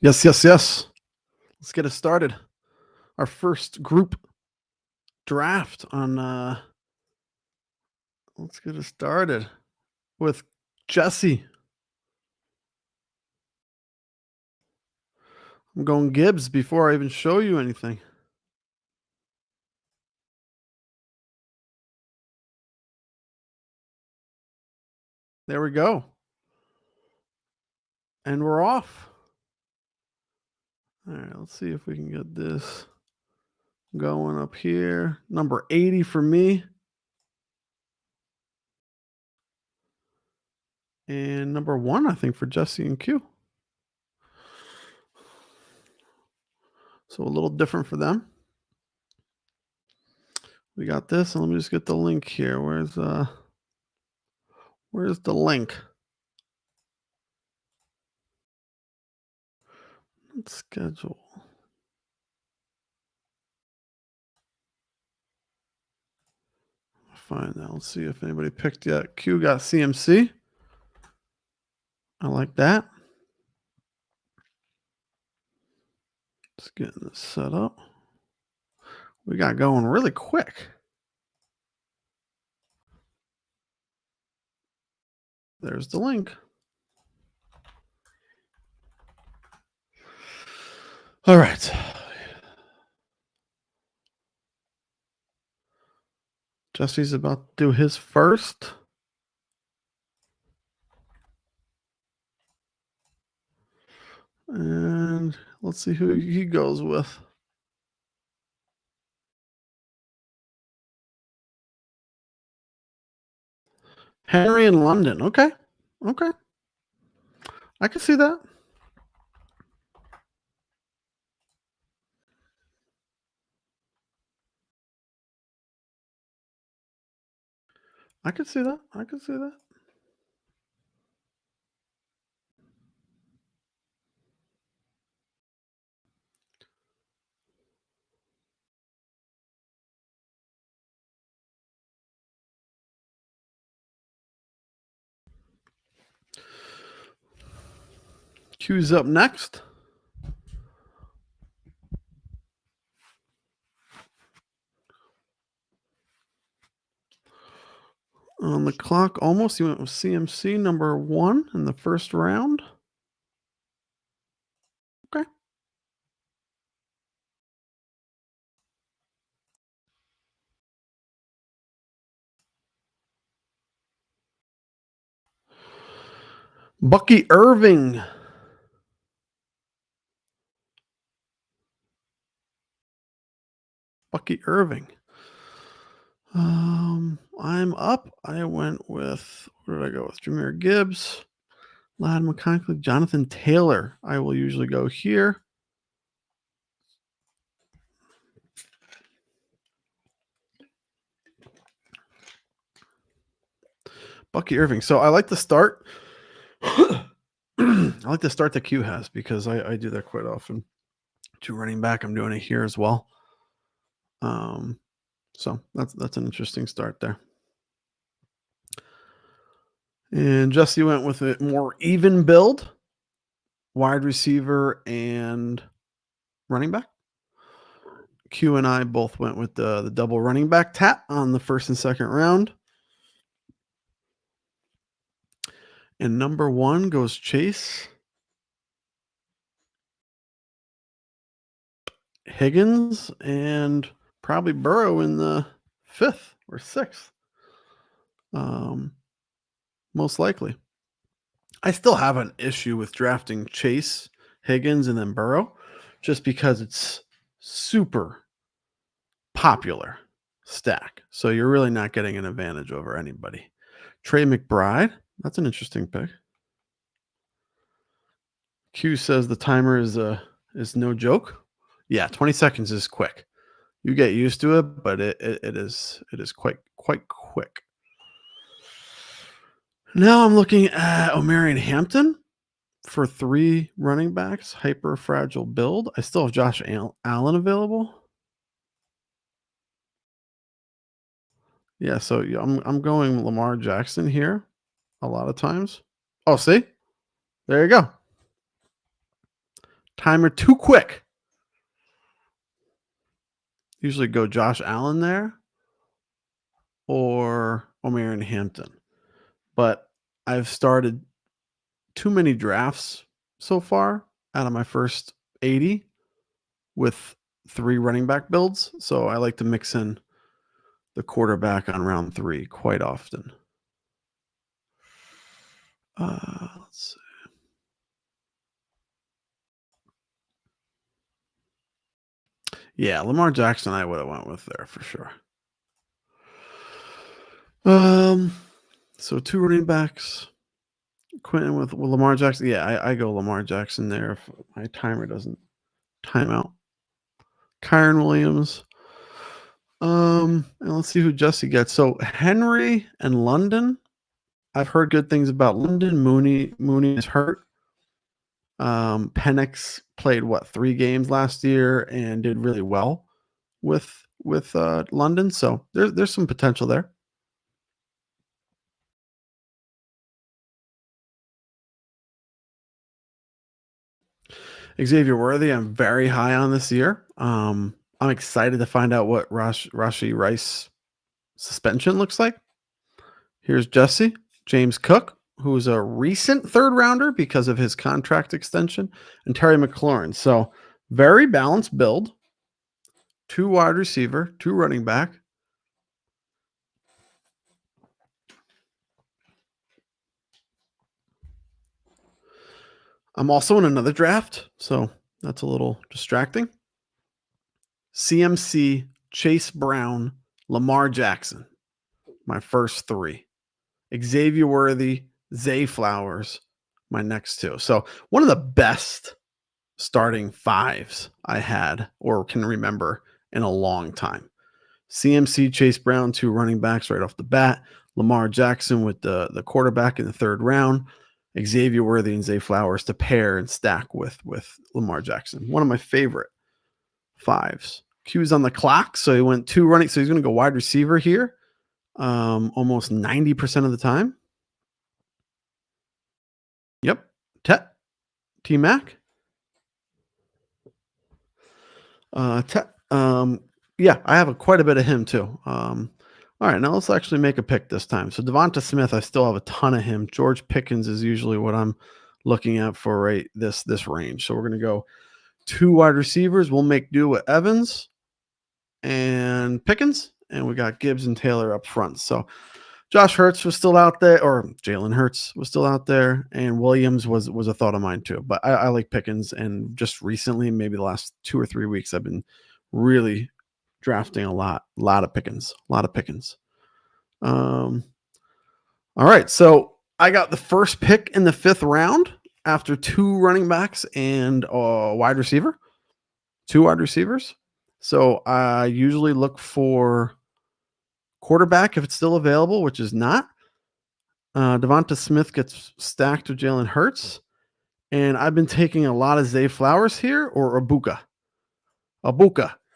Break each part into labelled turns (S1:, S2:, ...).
S1: Yes, yes, yes. Let's get it started. Our first group draft on let's get it started with Jesse. I'm going Gibbs before I even show you anything. There we go. And we're off. All right, let's see if we can get this going up here. Number 80 for me. And number 1, I think, for Jesse and Q. So a little different for them. We got this, and let me just get the link here. Where's the link? Let's schedule. Find that. Let's see if anybody picked yet. Q got CMC. I like that. Just getting this set up. We got going really quick. There's the link. All right. Jesse's about to do his first. And let's see who he goes with. Henry in London. Okay. Okay. I can see that. I can see that. I can see that. Q's up next. On the clock, almost. He went with CMC number 1 in the first round. Okay. Bucky Irving. Bucky Irving. I'm up. I went with, where did I go with? Jameer Gibbs, Lad McConkley, Jonathan Taylor. I will usually go here. Bucky Irving. So I like the start. I like the start that Q has because I do that quite often. 2 running back. I'm doing it here as well. So that's an interesting start there. And Jesse went with a more even build, wide receiver and running back. Q and I both went with the double running back tap on the first and second round. And number 1 goes Chase, Higgins, and probably Burrow in the 5th or 6th. Most likely. I still have an issue with drafting Chase, Higgins, and then Burrow just because it's super popular stack. So you're really not getting an advantage over anybody. Trey McBride, that's an interesting pick. Q says the timer is no joke. Yeah, 20 seconds is quick. You get used to it, but it is quite quick. Now I'm looking at Omarion Hampton for 3 running backs, hyper fragile build. I still have Josh Allen available. Yeah, so I'm going Lamar Jackson here a lot of times. Oh, see? There you go. Timer too quick. Usually go Josh Allen there or O'Marion Hampton. But I've started too many drafts so far out of my first 80 with 3 running back builds. So I like to mix in the quarterback on round 3 quite often. Let's see. Yeah, Lamar Jackson I would have went with there for sure. So 2 running backs. Quentin with Lamar Jackson. Yeah, I go Lamar Jackson there if my timer doesn't time out. Kyron Williams. And let's see who Jesse gets. So Henry and London. I've heard good things about London. Mooney is hurt. Penix played 3 games last year and did really well with London. So there's some potential there. Xavier Worthy, I'm very high on this year. I'm excited to find out what Rashi Rice suspension looks like. Here's Jesse. James Cook, who is a recent 3rd rounder because of his contract extension, and Terry McLaurin. So very balanced build. 2 wide receiver, 2 running back. I'm also in another draft, so that's a little distracting. CMC, Chase Brown, Lamar Jackson, my first 3. Xavier Worthy, Zay Flowers, my next 2. So one of the best starting 5s I had or can remember in a long time. CMC, Chase Brown, 2 running backs right off the bat. Lamar Jackson with the quarterback in the 3rd round. Xavier Worthy and Zay Flowers to pair and stack with Lamar Jackson. One of my favorite 5s. Q's on the clock, so he went 2 running. So he's going to go wide receiver here, almost 90% of the time. Yep, T Mac. Yeah, I have quite a bit of him too. All right, now let's actually make a pick this time. So Devonta Smith, I still have a ton of him. George Pickens is usually what I'm looking at for this range. So we're going to go 2 wide receivers. We'll make do with Evans and Pickens, and we got Gibbs and Taylor up front. So Josh Hurts was still out there, or Jalen Hurts was still out there, and Williams was a thought of mine too. But I like Pickens, and just recently, maybe the last 2 or 3 weeks, I've been really drafting a lot of Pickens. All right, so I got the first pick in the 5th round after 2 running backs and a wide receiver, 2 wide receivers. So I usually look for quarterback if it's still available, which is not. Devonta Smith gets stacked with Jalen Hurts, and I've been taking a lot of Zay Flowers here or Abuka.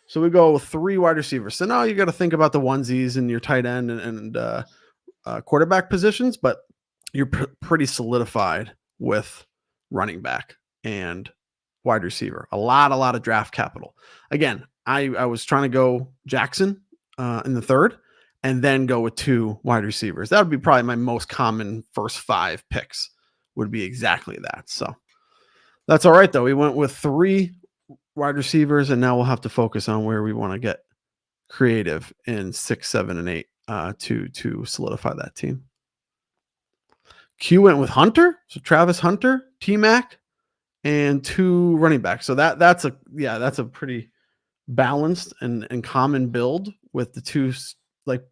S1: So we go with 3 wide receivers. So now you got to think about the onesies and your tight end and quarterback positions, but you're pretty solidified with running back and wide receiver. A lot of draft capital. Again, I was trying to go Jackson in the 3rd and then go with 2 wide receivers. That would be probably my most common first 5 picks would be exactly that. So that's all right, though. We went with 3 wide receivers, and now we'll have to focus on where we want to get creative in 6, 7, and 8 to solidify that team. Q went with Hunter, so Travis Hunter, T-Mac, and 2 running backs. So that's a pretty balanced and common build with the 2, like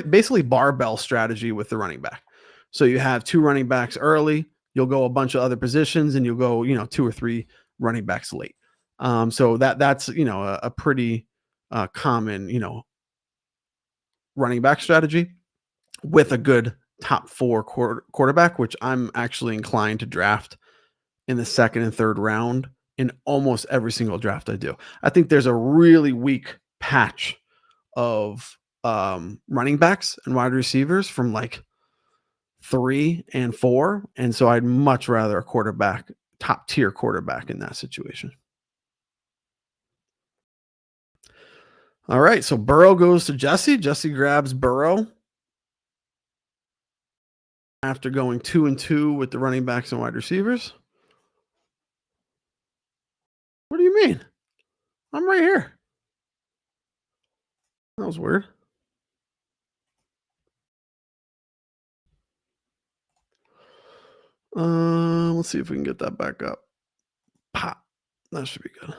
S1: basically barbell strategy with the running back. So you have 2 running backs early, you'll go a bunch of other positions, and you'll go 2 or 3 running backs late. So that's a pretty common running back strategy with a good top 4 quarterback, which I'm actually inclined to draft in the 2nd and 3rd round in almost every single draft I do. I think there's a really weak patch of running backs and wide receivers from like 3 and 4, and so I'd much rather a quarterback, top tier quarterback in that situation. All right, so Burrow goes to Jesse. Jesse grabs Burrow after going 2-2 with the running backs and wide receivers. What do you mean? I'm right here. That was weird. Let's see if we can get that back up. Pop. That should be good.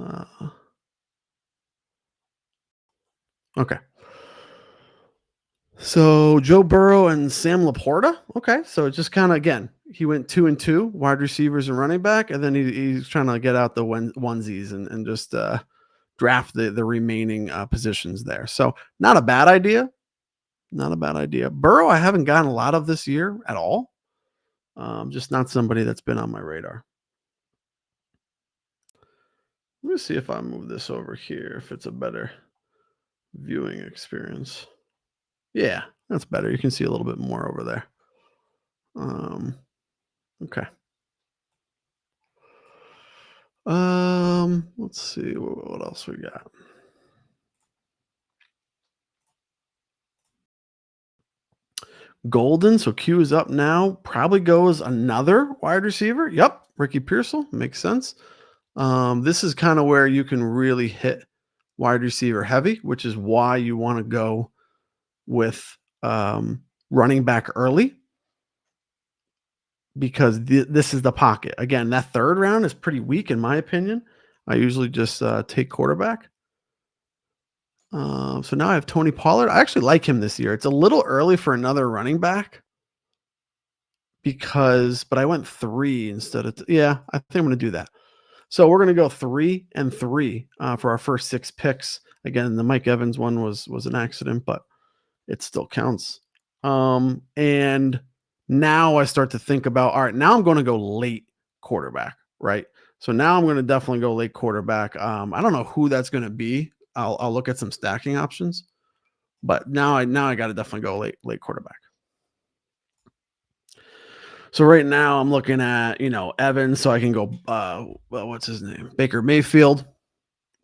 S1: Uh, okay. So Joe Burrow and Sam Laporta. Okay, so it just kind of again, he went 2-2, wide receivers and running back, and then he's trying to get out the onesies and just draft the remaining positions there. So not a bad idea. Not a bad idea. Burrow, I haven't gotten a lot of this year at all. Just not somebody that's been on my radar. Let me see if I move this over here, if it's a better viewing experience. Yeah, that's better. You can see a little bit more over there. Okay. Let's see what else we got. Golden, so Q is up now. Probably goes another wide receiver. Yep, Ricky Pearsall makes sense. This is kind of where you can really hit wide receiver heavy, which is why you want to go with running back early because this is the pocket. Again, that third round is pretty weak in my opinion. I usually just take quarterback. So now I have Tony Pollard. I actually like him this year. It's a little early for another running back but I went 3 instead of yeah, I think I'm going to do that. So we're going to go 3 and 3 for our first 6 picks. Again, the Mike Evans one was an accident, but it still counts. And now I start to think about, all right, now I'm going to go late quarterback, right? So now I'm going to definitely go late quarterback. I don't know who that's going to be. I'll look at some stacking options, but now I got to definitely go late quarterback. So right now I'm looking at, Evans, so I can go what's his name? Baker Mayfield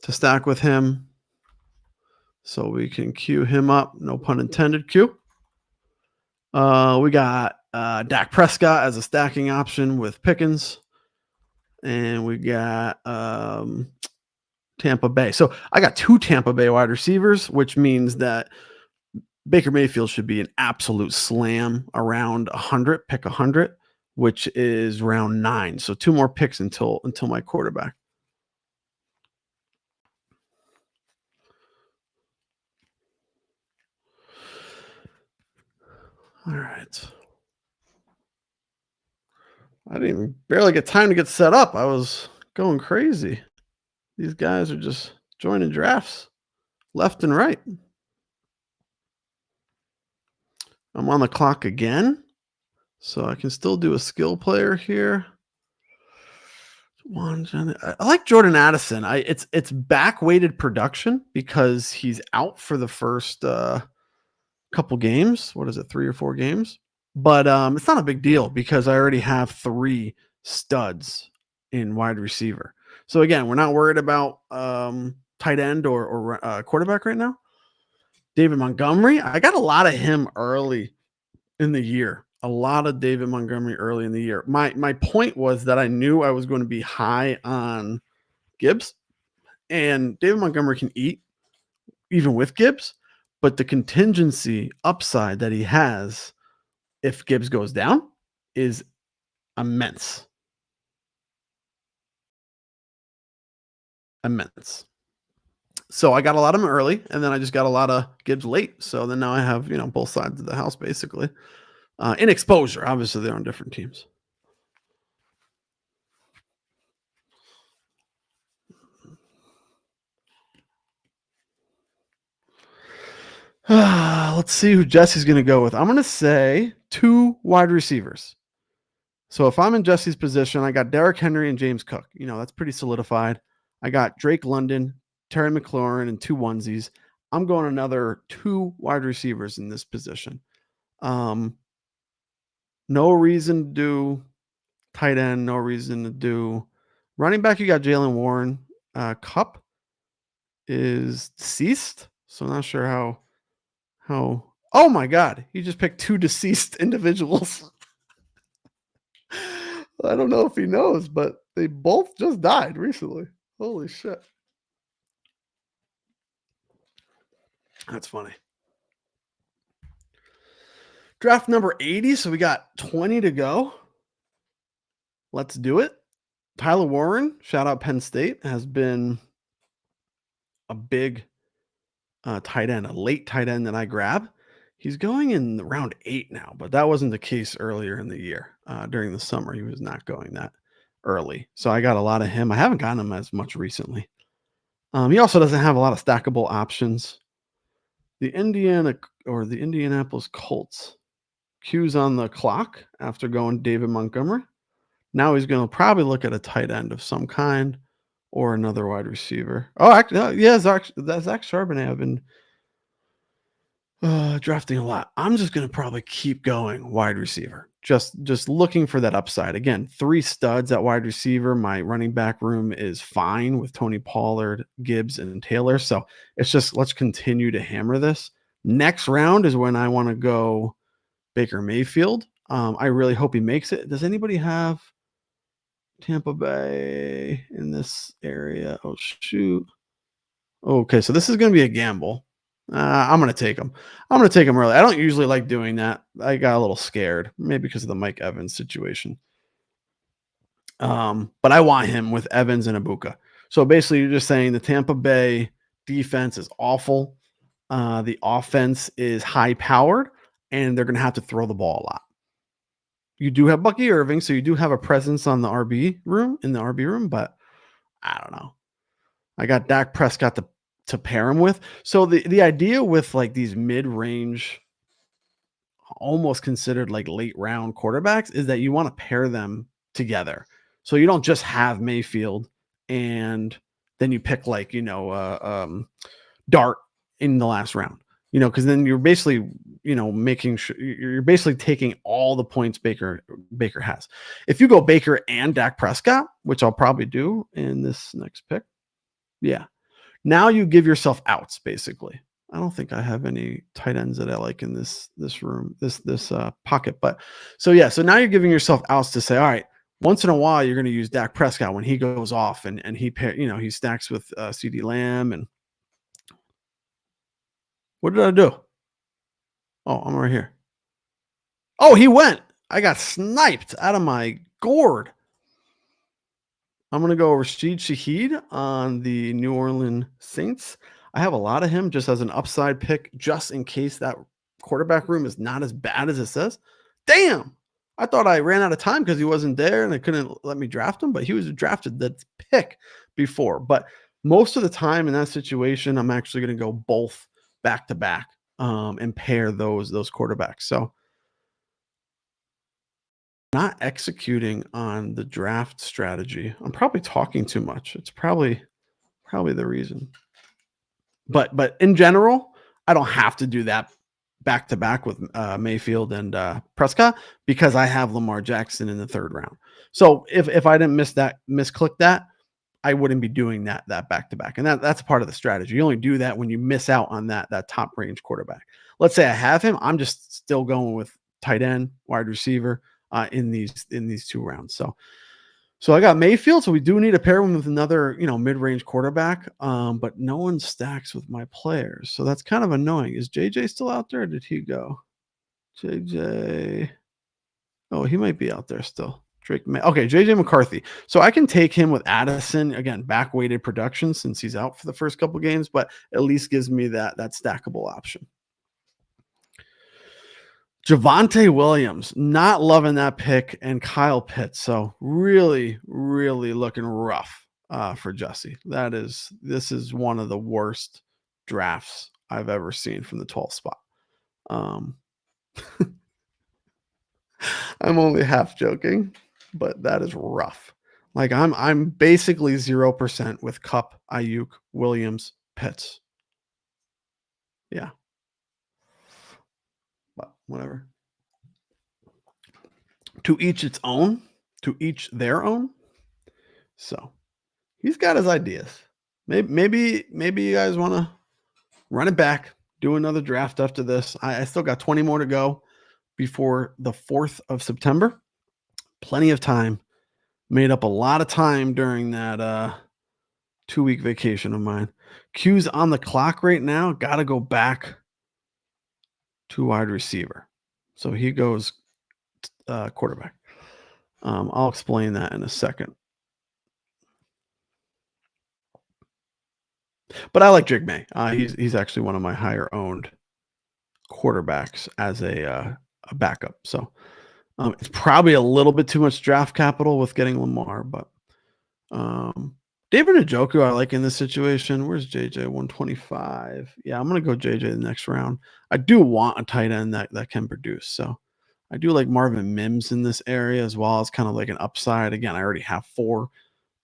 S1: to stack with him. So we can queue him up, no pun intended, Q. We got Dak Prescott as a stacking option with Pickens. And we got Tampa Bay. So I got 2 Tampa Bay wide receivers, which means that Baker Mayfield should be an absolute slam around 100, pick 100, which is round 9. So 2 more picks until my quarterback. All right. I didn't even barely get time to get set up. I was going crazy. These guys are just joining drafts left and right. I'm on the clock again, so I can still do a skill player here. I like Jordan Addison. It's back weighted production because he's out for the first couple games. What is it, 3 or 4 games? But it's not a big deal because I already have 3 studs in wide receiver. So again, we're not worried about tight end or quarterback right now. David Montgomery, I got a lot of him early in the year. A lot of David Montgomery early in the year. My point was that I knew I was going to be high on Gibbs, and David Montgomery can eat even with Gibbs, but the contingency upside that he has if Gibbs goes down is immense. Immense. So I got a lot of them early, and then I just got a lot of Gibbs late. So then now I have, both sides of the house basically. In exposure, obviously they're on different teams. Let's see who Jesse's going to go with. I'm going to say 2 wide receivers. So if I'm in Jesse's position, I got Derrick Henry and James Cook. That's pretty solidified. I got Drake London, Terry McLaurin, and 2 onesies. I'm going another 2 wide receivers in this position. No reason to do tight end. No reason to do running back. You got Jalen Warren, Cup. is deceased, so I'm not sure how. Oh my god, he just picked 2 deceased individuals. I don't know if he knows, but they both just died recently. Holy shit. That's funny. Draft number 80, so we got 20 to go. Let's do it. Tyler Warren, shout out Penn State, has been a big tight end, a late tight end that I grab. He's going in round 8 now, but that wasn't the case earlier in the year. During the summer, he was not going that early. So I got a lot of him. I haven't gotten him as much recently. He also doesn't have a lot of stackable options. The Indianapolis Colts. Q's on the clock after going David Montgomery. Now he's going to probably look at a tight end of some kind or another wide receiver. Oh, actually, yeah, Zach Charbonnet. I've been drafting a lot. I'm just gonna probably keep going wide receiver. Just looking for that upside. Again, 3 studs at wide receiver. My running back room is fine with Tony Pollard, Gibbs, and Taylor. So it's just let's continue to hammer this. Next round is when I want to go Baker Mayfield. I really hope he makes it. Does anybody have Tampa Bay in this area? Oh shoot. Okay, so this is going to be a gamble. I'm going to take him. I'm going to take him early. I don't usually like doing that. I got a little scared, maybe because of the Mike Evans situation. But I want him with Evans and Ibuka. So basically, you're just saying the Tampa Bay defense is awful. The offense is high powered, and they're going to have to throw the ball a lot. You do have Bucky Irving, so you do have a presence on the RB room, but I don't know. I got Dak Prescott to pair him with. So the idea with like these mid-range, almost considered like late round quarterbacks is that you want to pair them together. So you don't just have Mayfield and then you pick like, Dart in the last round, because then you're basically, making sure you're basically taking all the points Baker has. If you go Baker and Dak Prescott, which I'll probably do in this next pick. Yeah. Now you give yourself outs, basically. I don't think I have any tight ends that I like in this room, this pocket. But so now you're giving yourself outs to say, all right, once in a while you're going to use Dak Prescott when he goes off and he stacks with CD Lamb. And what did I do? Oh, I'm right here. Oh, he went. I got sniped out of my gourd. I'm going to go Rashid Shaheed on the New Orleans Saints. I have a lot of him just as an upside pick, just in case that quarterback room is not as bad as it says. Damn. I thought I ran out of time because he wasn't there and they couldn't let me draft him, but he was drafted that pick before. But most of the time in that situation, I'm actually going to go both back to back and pair those quarterbacks. So not executing on the draft strategy. I'm probably talking too much. It's probably the reason. But in general, I don't have to do that back to back with Mayfield and Prescott because I have Lamar Jackson in the 3rd round. So if I didn't misclick that, I wouldn't be doing that back to back. And that's part of the strategy. You only do that when you miss out on that top range quarterback. Let's say I have him, I'm just still going with tight end, wide receiver in these 2 rounds. So I got Mayfield. So we do need to pair him with another, mid-range quarterback. But no one stacks with my players. So that's kind of annoying. Is JJ still out there? Or did he go? JJ. Oh, he might be out there still. Okay, JJ McCarthy. So I can take him with Addison. Again, back-weighted production since he's out for the first couple games, but at least gives me that stackable option. Javonte Williams, not loving that pick, and Kyle Pitts. So really, really looking rough for Jesse. This is one of the worst drafts I've ever seen from the 12th spot. I'm only half joking, but that is rough. Like I'm basically 0% with Cup, Ayuk, Williams, Pitts. Yeah. But whatever. To each its own, to each their own. So he's got his ideas. Maybe you guys want to run it back, do another draft after this. I still got 20 more to go before the 4th of September. Plenty of time. Made up a lot of time during that 2-week vacation of mine. Q's on the clock right now. Got to go back to wide receiver. So he goes quarterback. I'll explain that in a second. But I like Drake May. He's actually one of my higher owned quarterbacks as a backup. So it's probably a little bit too much draft capital with getting Lamar, but David Njoku I like in this situation. Where's JJ 125? Yeah, I'm gonna go JJ the next round. I do want a tight end that can produce. So I do like Marvin Mims in this area as well as kind of like an upside. Again, I already have 4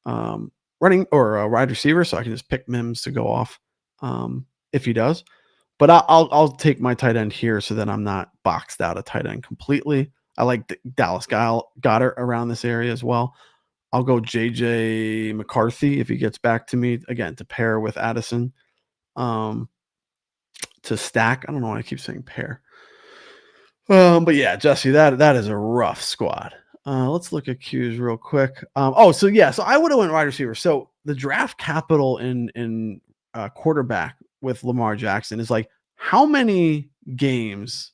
S1: running or wide receiver, so I can just pick Mims to go off if he does. But I'll take my tight end here so that I'm not boxed out a tight end completely. I like Dallas Goddard around this area as well. I'll go JJ McCarthy if he gets back to me again to pair with Addison. To stack. I don't know why I keep saying pair. But yeah, Jesse, that is a rough squad. Let's look at Q's real quick. So I would have went wide receiver. So the draft capital in quarterback with Lamar Jackson is like how many games,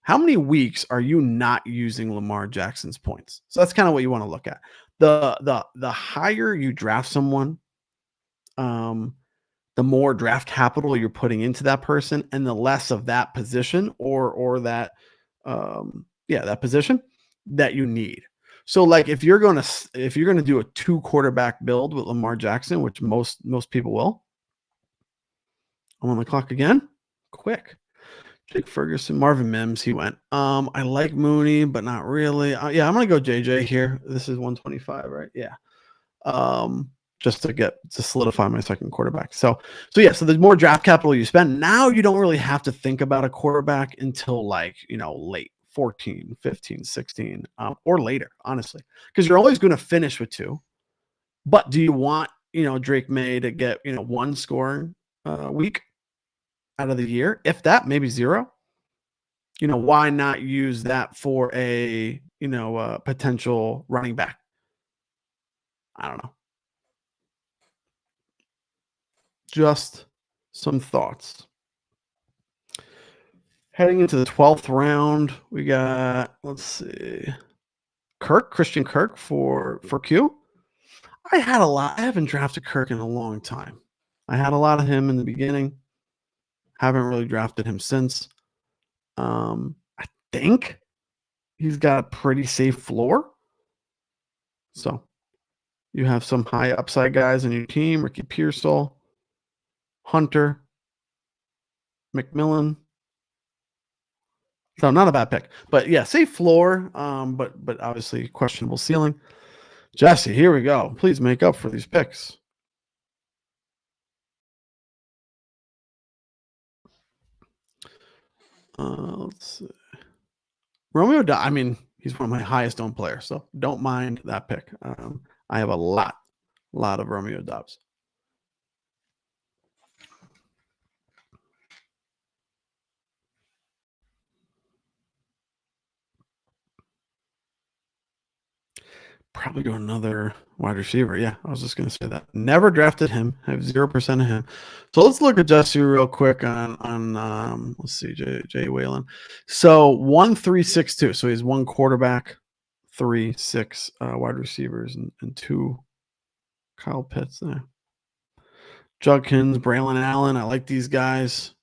S1: how many weeks are you not using Lamar Jackson's points? So that's kind of what you want to look at. The higher you draft someone, the more draft capital you're putting into that person, and the less of that position or that that position that you need. So like if you're gonna do a 2 quarterback build with Lamar Jackson, which most people will, I'm on the clock again. Quick. Jake Ferguson, Marvin Mims, he went. I like Mooney, but not really. Yeah, I'm gonna go JJ here. This is 125, right? Yeah. Just to solidify my second quarterback. So the more draft capital you spend, now you don't really have to think about a quarterback until like, late 14, 15, 16, or later, honestly, because you're always going to finish with 2. But do you want, Drake May to get, 1 scoring week out of the year? If that, maybe 0. Why not use that for a, potential running back? I don't know. Just some thoughts. Heading into the 12th round, we got, let's see, Christian Kirk for Q. I haven't drafted Kirk in a long time. I had a lot of him in the beginning. Haven't really drafted him since. I think he's got a pretty safe floor. So you have some high upside guys on your team: Ricky Pearsall, Hunter, McMillan. So not a bad pick, but yeah, safe floor. But obviously questionable ceiling. Jesse, here we go. Please make up for these picks. Let's see. Romeo, I mean, he's one of my highest owned players, so don't mind that pick. I have a lot of Romeo Dobbs. Probably go another wide receiver. Yeah, I was just going to say that. Never drafted him. I have 0% of him. So let's look at Jesse real quick on let's see, Jay Whalen. So 1-3-6-2. So he's 1 quarterback, 3-6 wide receivers, and 2 Kyle Pitts there. Judkins, Braylon Allen. I like these guys.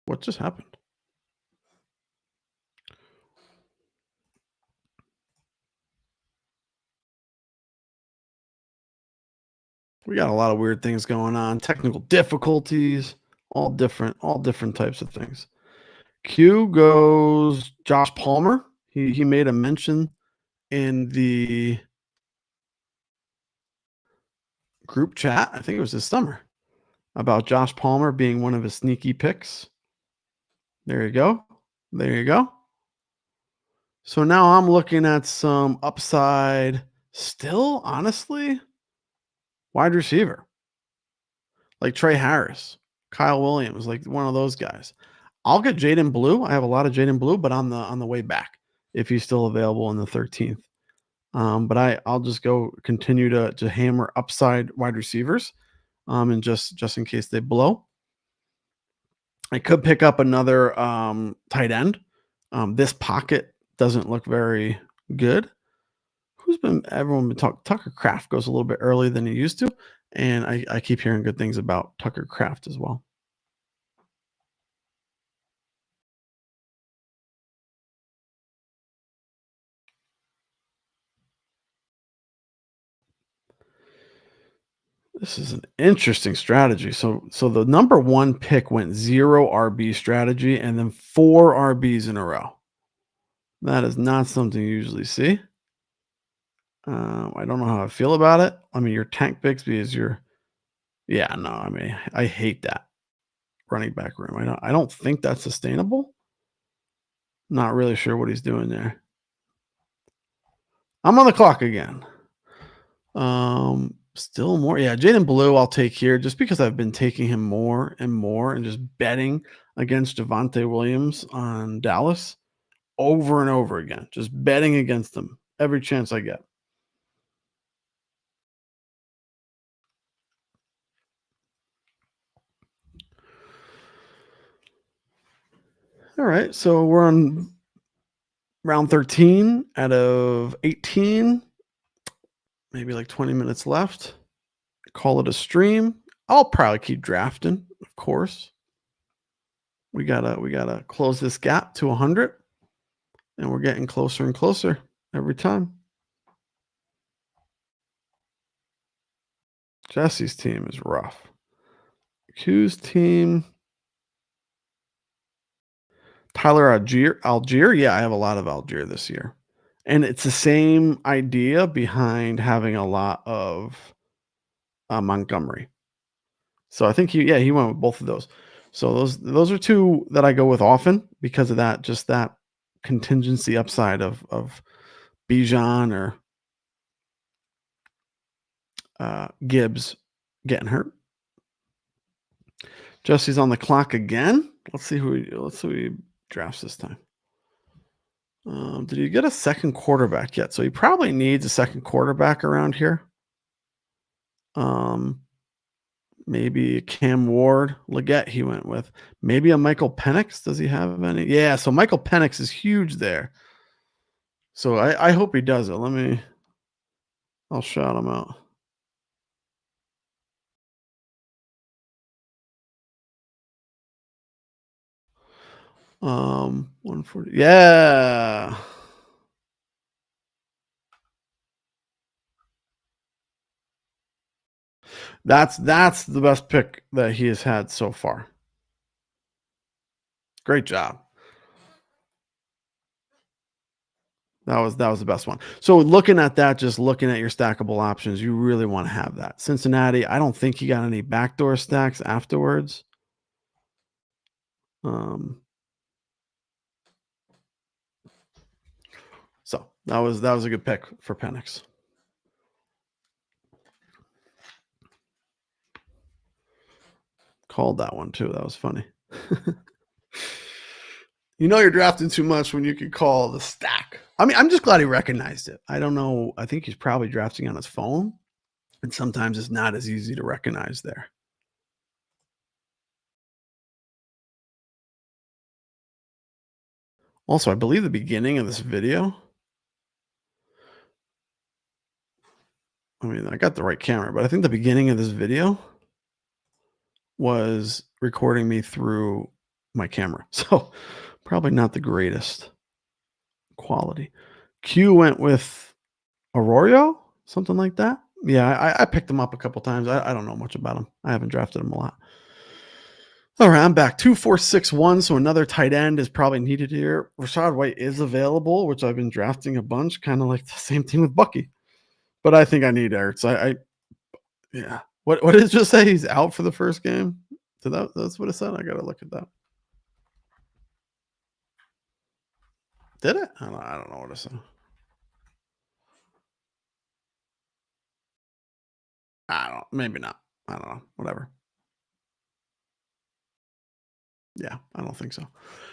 S1: What just happened? We got a lot of weird things going on, technical difficulties, all different types of things. Q goes Josh Palmer. He made a mention in the group chat. I think it was this summer. about Josh Palmer being one of his sneaky picks. There you go. There you go. So now I'm looking at some upside still, honestly, wide receiver, like Trey Harris, Kyle Williams, like one of those guys. I'll get Jaden Blue. I have a lot of Jaden Blue, but on the way back if he's still available in the 13th. But I'll just go continue to hammer upside wide receivers, and just in case they blow. I could pick up another tight end. This pocket doesn't look very good. Everyone been talking? Tucker Craft goes a little bit earlier than he used to, and I keep hearing good things about Tucker Craft as well. This is an interesting strategy. So the number one pick went 0 RB strategy and then 4 RBs in a row. That is not something you usually see. I don't know how I feel about it. I mean, your tank Bixby is your yeah, no, I mean, I hate that running back room. I don't think that's sustainable. Not really sure what he's doing there. I'm on the clock again. Still more. Yeah, Jaden Blue I'll take here just because I've been taking him more and more and just betting against Javonte Williams on Dallas over and over again. Just betting against them every chance I get. All right, so we're on round 13 out of 18. Maybe like 20 minutes left. Call it a stream. I'll probably keep drafting, of course. We gotta close this gap to 100, and we're getting closer and closer every time. Jesse's team is rough. Q's team. Tyler Algier. Yeah, I have a lot of Algier this year. And it's the same idea behind having a lot of Montgomery. So I think he went with both of those. So those are two that I go with often because of that, just that contingency upside of Bijan or Gibbs getting hurt. Jesse's on the clock again. Let's see who he drafts this time. Did he get a second quarterback yet? So he probably needs a second quarterback around here. Maybe Cam Ward, Leggett he went with. Maybe a Michael Penix. Does he have any? Yeah, so Michael Penix is huge there. So I hope he does it. I'll shout him out. 140. Yeah. That's the best pick that he has had so far. Great job. That was the best one. So looking at that, just looking at your stackable options, you really want to have that. Cincinnati, I don't think he got any backdoor stacks afterwards. So that was a good pick for Penix. Called that one too. That was funny. You're drafting too much when you can call the stack. I mean, I'm just glad he recognized it. I don't know. I think he's probably drafting on his phone, and sometimes it's not as easy to recognize there. Also, I believe the beginning of this video, I mean, I got the right camera, but I think the beginning of this video was recording me through my camera. So probably not the greatest quality. Q went with Arroyo, something like that. Yeah, I picked him up a couple times. I don't know much about him. I haven't drafted him a lot. All right, I'm back. 2-4-6-1. So another tight end is probably needed here. Rashad White is available, which I've been drafting a bunch, kind of like the same thing with Bucky. But I think I need Ertz. Yeah. What did it just say? He's out for the first game? That's what it said? I gotta look at that. Did it? I don't know what it said. I don't maybe not. I don't know. Whatever. Yeah, I don't think so.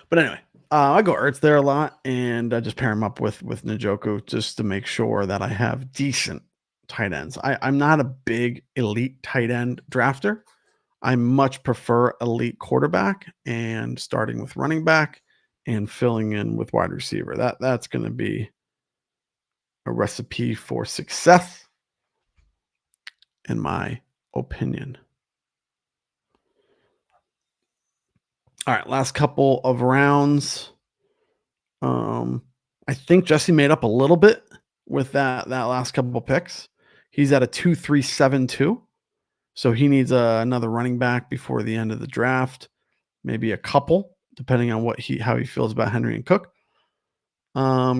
S1: But anyway, I go Ertz there a lot, and I just pair him up with Njoku just to make sure that I have decent tight ends. I'm not a big elite tight end drafter. I much prefer elite quarterback and starting with running back and filling in with wide receiver. That's going to be a recipe for success, in my opinion. All right, last couple of rounds. Um, I think Jesse made up a little bit with that last couple picks. He's at a 2.372, so he needs another running back before the end of the draft, maybe a couple, depending on how he feels about Henry and Cook.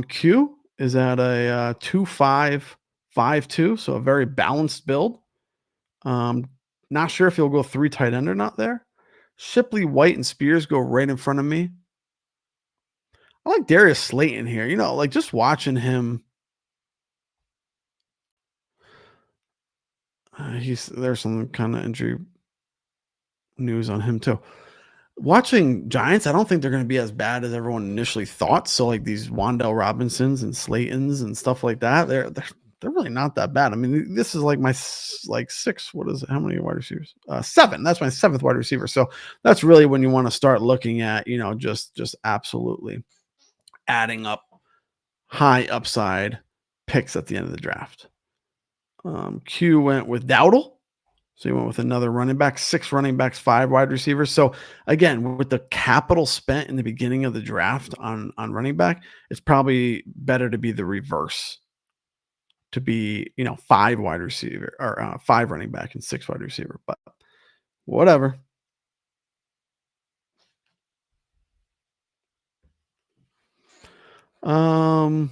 S1: Q is at a 2.552, so a very balanced build. Um, Not sure if he'll go three tight end or not there. Shipley, White, and Spears go right in front of me. I like Darius Slayton here. Like just watching him. There's some kind of injury news on him too. Watching Giants, I don't think they're going to be as bad as everyone initially thought. So like these Wandell Robinsons and Slaytons and stuff like that, they're really not that bad. I mean, this is like my like six. What is it? How many wide receivers? Seven. That's my seventh wide receiver. So that's really when you want to start looking at just absolutely adding up high upside picks at the end of the draft. Q went with Dowdle. So you went with another running back, six running backs, five wide receivers. So again, with the capital spent in the beginning of the draft on running back, it's probably better to be the reverse, to be five wide receiver or five running back and six wide receiver. But whatever. Um,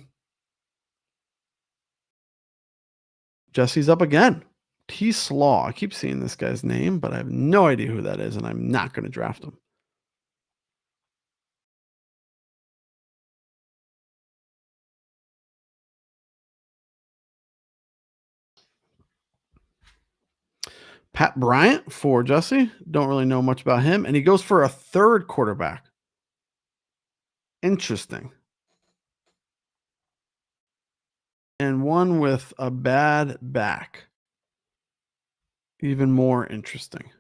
S1: Jesse's up again. T Slaw. I keep seeing this guy's name, but I have no idea who that is, and I'm not going to draft him. Pat Bryant for Jesse. Don't really know much about him. And he goes for a third quarterback. Interesting. And one with a bad back. Even more interesting.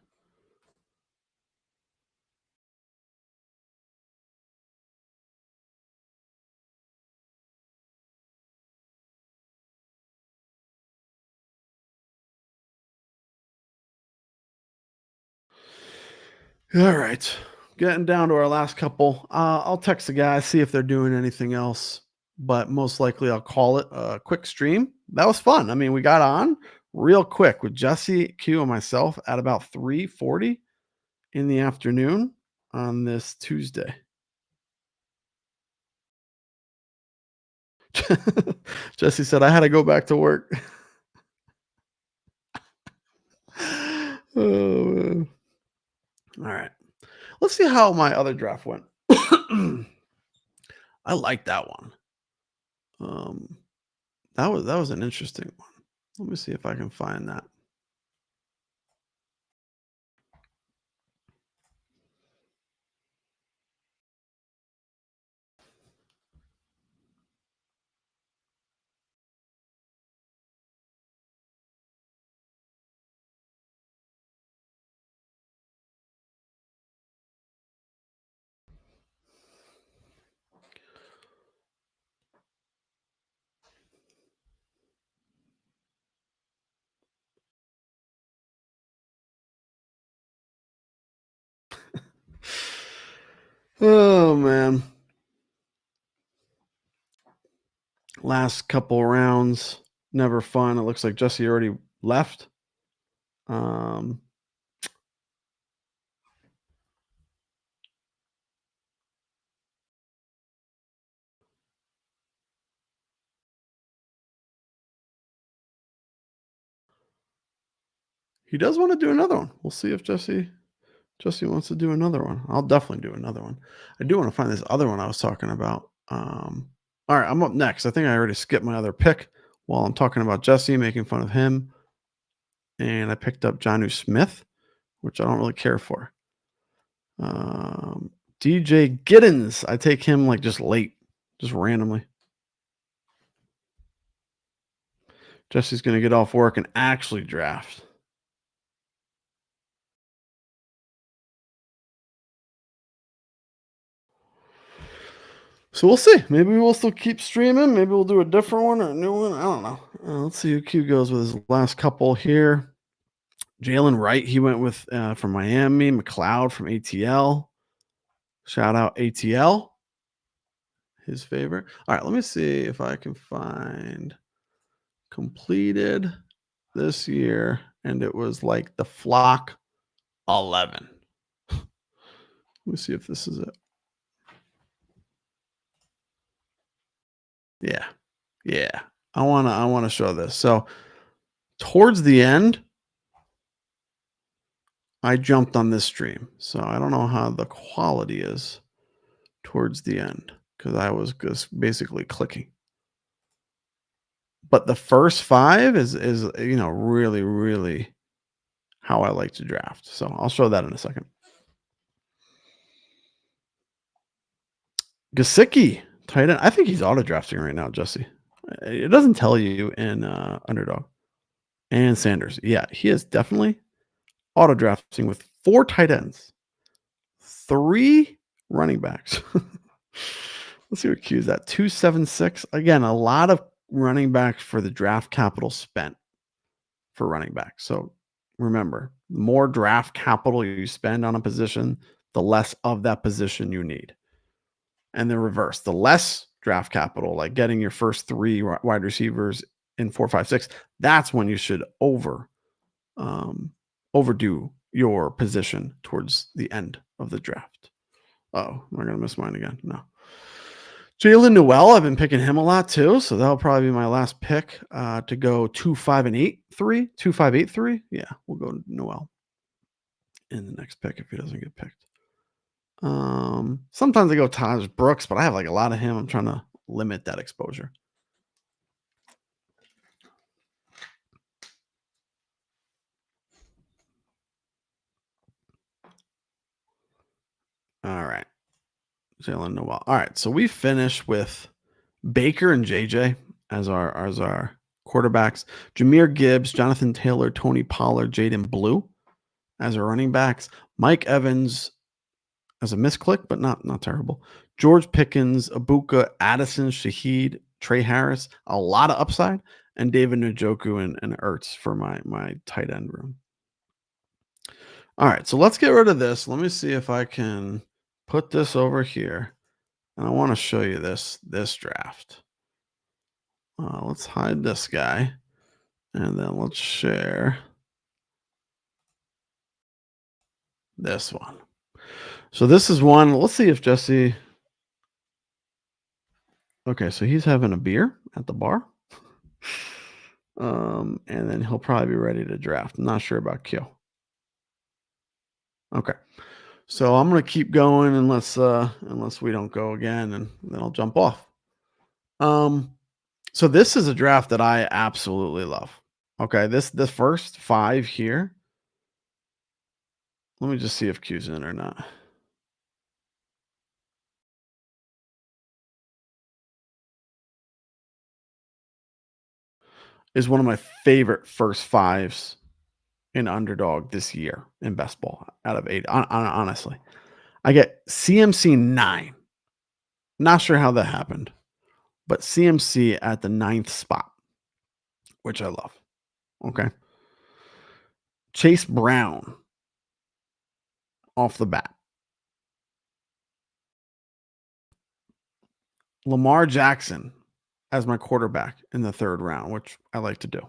S1: All right. Getting down to our last couple. I'll text the guys, see if they're doing anything else. But most likely I'll call it a quick stream. That was fun. I mean, we got on real quick with Jesse, Q, and myself at about 3:40 in the afternoon on this Tuesday. Jesse said I had to go back to work. Oh, man. All right. Let's see how my other draft went. I like that one. Um, that was an interesting one. Let me see if I can find that. Oh man. Last couple rounds, never fun. It looks like Jesse already left. Um, He does want to do another one. We'll see if Jesse wants to do another one. I'll definitely do another one. I do want to find this other one I was talking about. All right, I'm up next. I think I already skipped my other pick while I'm talking about Jesse, making fun of him. And I picked up Jonnu Smith, which I don't really care for. Um, DJ Giddens. I take him like just late, just randomly. Jesse's going to get off work and actually draft. So we'll see. Maybe we'll still keep streaming. Maybe we'll do a different one or a new one. I don't know. Let's see who Q goes with his last couple here. Jalen Wright, he went with from Miami. McLeod from ATL. Shout out ATL. His favorite. All right, let me see if I can find completed this year. And it was like the Flock 11. Let me see if this is it. Yeah. Yeah. I wanna show this. So towards the end, I jumped on this stream. So I don't know how the quality is towards the end because I was just basically clicking. But the first 5 is really, really how I like to draft. So I'll show that in a second. Gasicki, tight end. I think he's auto drafting right now, Jesse. It doesn't tell you in Underdog. And Sanders. Yeah, he is definitely auto drafting with 4 tight ends, 3 running backs. Let's see what Q's at. 276. Again, a lot of running backs for the draft capital spent for running backs. So remember, the more draft capital you spend on a position, the less of that position you need. And the reverse, the less draft capital, like getting your first 3 wide receivers in 4, 5, 6, that's when you should overdo your position towards the end of the draft. Oh, am I going to miss mine again? No. Jalen Noel, I've been picking him a lot too, so that'll probably be my last pick to go 2, 5, and 8, 3, 2, 5, 8, 3. Yeah, we'll go Noel in the next pick if he doesn't get picked. Sometimes I go Taj Brooks, but I have like a lot of him. I'm trying to limit that exposure. All right. Jalen Noel. All right. So we finished with Baker and JJ as our quarterbacks. Jahmyr Gibbs, Jonathan Taylor, Tony Pollard, Jaden Blue as our running backs. Mike Evans as a misclick, but not terrible. George Pickens, Abuka, Addison, Shaheed, Trey Harris, a lot of upside, and David Njoku and Ertz for my tight end room. All right, so let's get rid of this. Let me see if I can put this over here. And I want to show you this draft. Let's hide this guy. And then let's share this one. So this is one. Let's see if Jesse. Okay, so he's having a beer at the bar. And then he'll probably be ready to draft. I'm not sure about Q. Okay. So I'm gonna keep going unless we don't go again, and then I'll jump off. So this is a draft that I absolutely love. Okay, this first 5 here. Let me just see if Q's in or not. Is one of my favorite first 5s in Underdog this year in best ball out of 8. Honestly, I get CMC 9. Not sure how that happened, but CMC at the 9th spot, which I love. Okay. Chase Brown off the bat. Lamar Jackson as my quarterback in the 3rd round, which I like to do.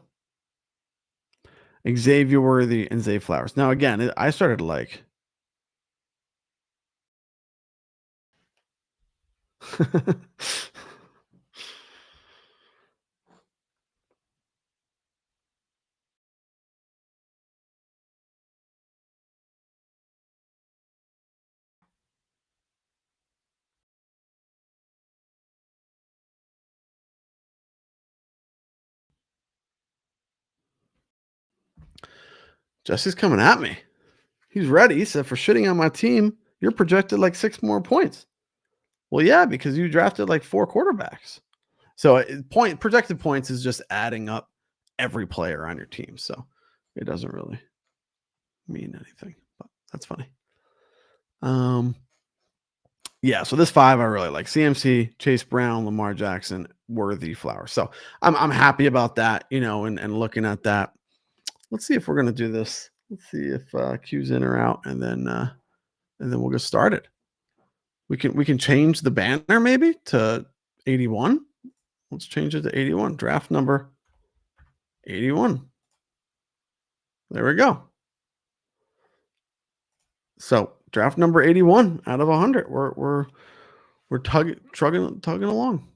S1: Xavier Worthy and Zay Flowers. Now, again, I started like Jesse's coming at me. He's ready. He said, for shitting on my team, you're projected like 6 more points. Well, yeah, because you drafted like 4 quarterbacks. So projected points is just adding up every player on your team. So it doesn't really mean anything, but that's funny. Yeah, so this 5 I really like. CMC, Chase Brown, Lamar Jackson, Worthy, Flowers. So I'm happy about that, and looking at that. Let's see if we're gonna do this. Let's see if Q's in or out, and then we'll get started. We can change the banner maybe to 81. Let's change it to 81. Draft number 81. There we go. So draft number 81 out of 100. We're tugging along.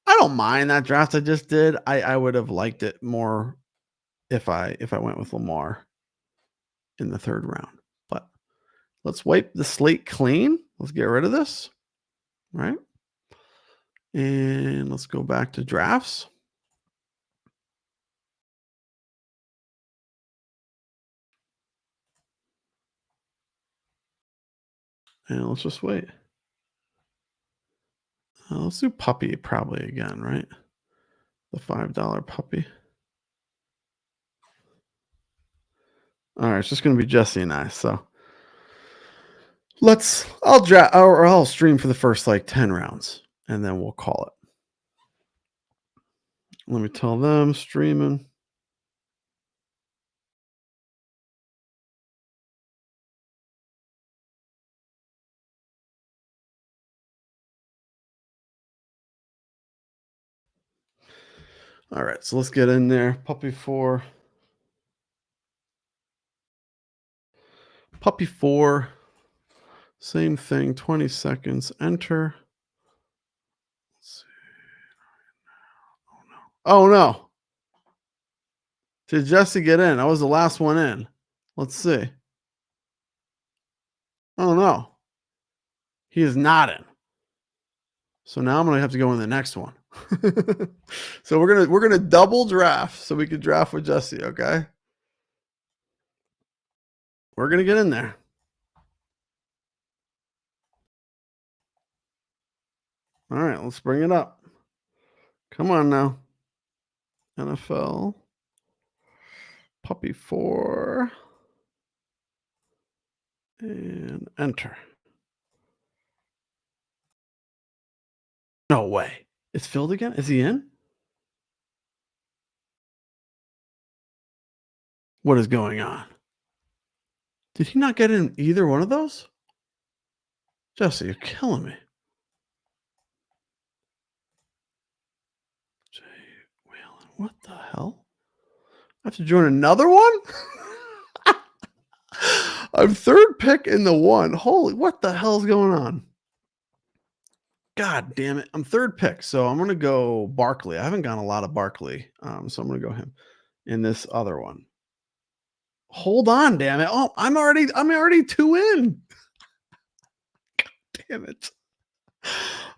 S1: I don't mind that draft I just did. I would have liked it more if I went with Lamar in the 3rd round. But let's wipe the slate clean. Let's get rid of this. Right? And let's go back to drafts. And let's just wait. Let's do puppy probably again, right? The $5 puppy. All right, it's just going to be Jesse and I. So I'll stream for the first like 10 rounds and then we'll call it. Let me tell them streaming. All right, so let's get in there. Puppy 4. Puppy 4. Same thing, 20 seconds. Enter. Let's see. Oh no. Did Jesse get in? I was the last one in. Let's see. Oh no. He is not in. So now I'm gonna have to go in the next one. So we're gonna double draft so we can draft with Jesse, okay? We're gonna get in there. All right, let's bring it up. Come on now. NFL. Puppy 4. And enter. No way. It's filled again? Is he in? What is going on? Did he not get in either one of those? Jesse, you're killing me. Jay Whalen, what the hell? I have to join another one? I'm 3rd pick in the 1. Holy, what the hell's going on? God damn it. I'm 3rd pick. So I'm going to go Barkley. I haven't gotten a lot of Barkley. So I'm going to go him in this other one. Hold on, damn it. Oh, I'm already 2 in. God damn it.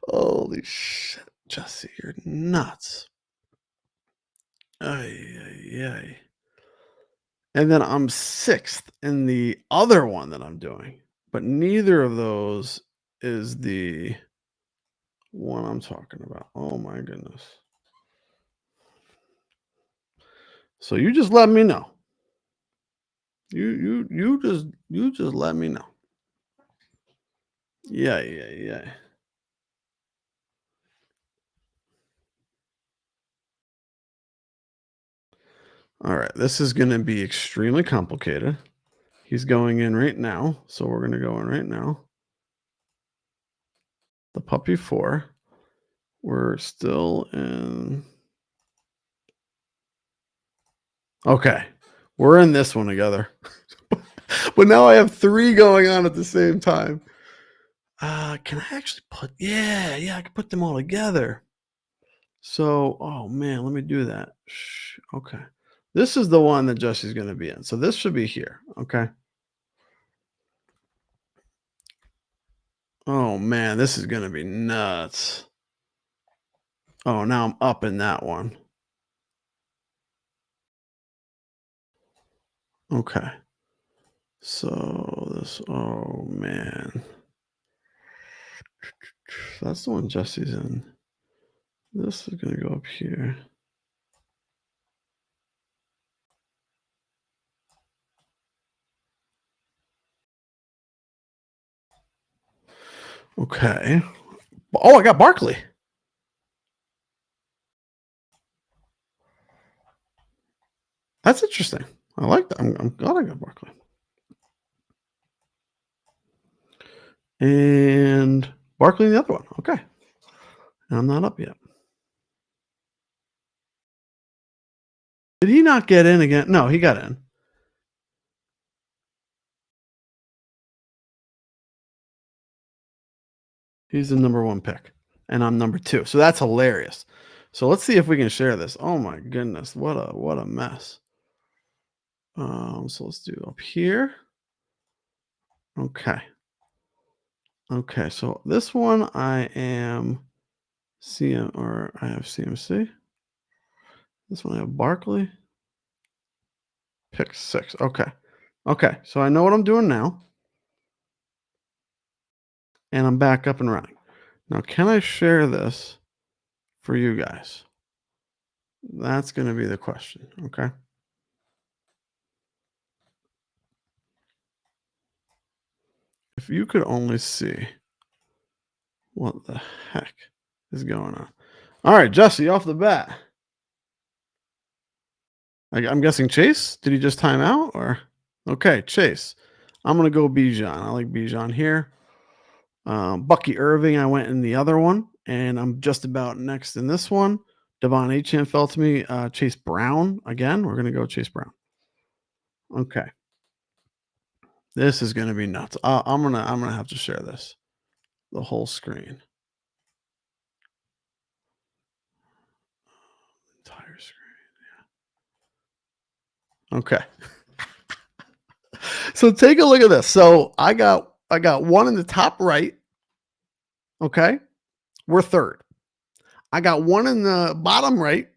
S1: Holy shit. Jesse, you're nuts. Ay. And then I'm 6th in the other one that I'm doing. But neither of those is the one I'm talking about. Oh my goodness. So you just let me know. You just let me know. Yeah. All right, this is going to be extremely complicated. He's going in right now, so we're going to go in right now. The puppy 4. We're still in. Okay, we're in this one together. But now I have 3 going on at the same time. Can I actually put? Yeah, I can put them all together. So, oh man, let me do that. Okay. This is the one that Jesse's going to be in. So this should be here. Okay. Oh man, this is going to be nuts. Oh, now I'm up in that one. Okay. So this, oh man, that's the one Jesse's in. This is gonna go up here. Okay. Oh, I got Barkley. That's interesting. I like that. I'm glad I got Barkley. And Barkley in the other one. Okay. And I'm not up yet. Did he not get in again? No, he got in. He's the number one pick. And I'm number two. So that's hilarious. So let's see if we can share this. Oh my goodness. What a mess. So let's do up here. Okay. Okay. So this one I am CM or I have CMC. This one I have Barkley. Pick 6. Okay. Okay. So I know what I'm doing now. And I'm back up and running. Now, can I share this for you guys? That's going to be the question. Okay. If you could only see what the heck is going on. All right, Jesse, off the bat. I'm guessing Chase. Did he just time out or? Okay, Chase. I'm going to go Bijan. I like Bijan here. Bucky Irving, I went in the other one, and I'm just about next in this one. Devon Achane fell to me. Chase Brown again. We're gonna go Chase Brown. Okay, this is gonna be nuts. I'm gonna have to share this, the whole screen, entire screen. Okay, so take a look at this. So I got one in the top right. Okay, we're third. I got one in the bottom right.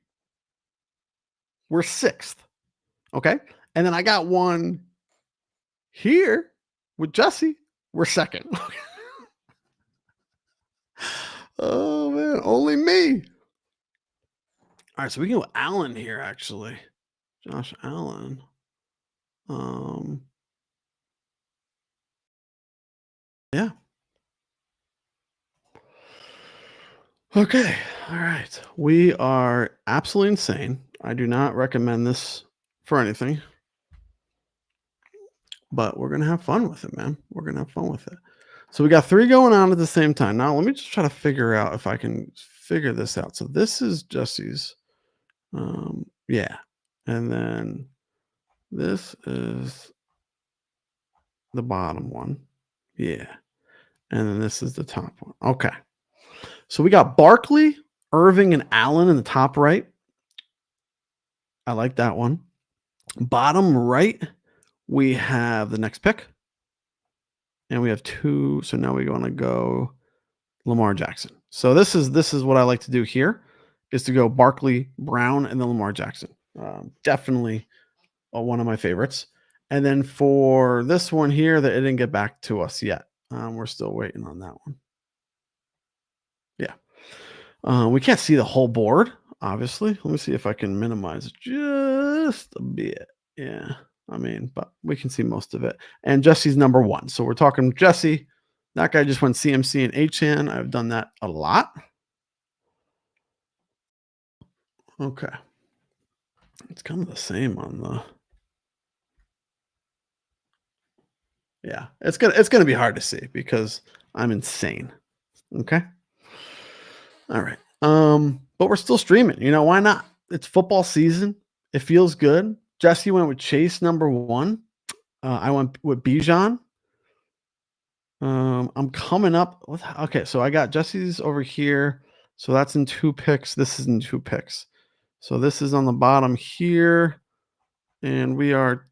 S1: We're sixth. Okay, and then I got one here with Jesse. We're second. Oh man, only me. All right, so we can go Allen here actually. Josh Allen. Um yeah. Okay. All right. We are absolutely insane. I do not recommend this for anything, but we're going to have fun with it, man. We're going to have fun with it. So we got 3 going on at the same time. Now, let me just try to figure out if I can figure this out. So this is Jesse's yeah. And then this is the bottom one. Yeah. And then this is the top one. Okay. So we got Barkley, Irving, and Allen in the top right. I like that one. Bottom right, we have the next pick. And we have 2. So now we want to go Lamar Jackson. So this is what I like to do here is to go Barkley, Brown, and then Lamar Jackson. Definitely one of my favorites. And then for this one here, that it didn't get back to us yet. We're still waiting on that one. Yeah. We can't see the whole board, obviously. Let me see if I can minimize it just a bit. Yeah. I mean, but we can see most of it. And Jesse's number 1. So we're talking Jesse. That guy just went CMC and HN. I've done that a lot. Okay. It's kind of the same on the. Yeah. It's gonna be hard to see because I'm insane. Okay. All right. But we're still streaming. You know, why not? It's football season. It feels good. Jesse went with Chase number 1. I went with Bijan. I'm coming up with okay, so I got Jesse's over here. So that's in 2 picks. This is in 2 picks. So this is on the bottom here. And we are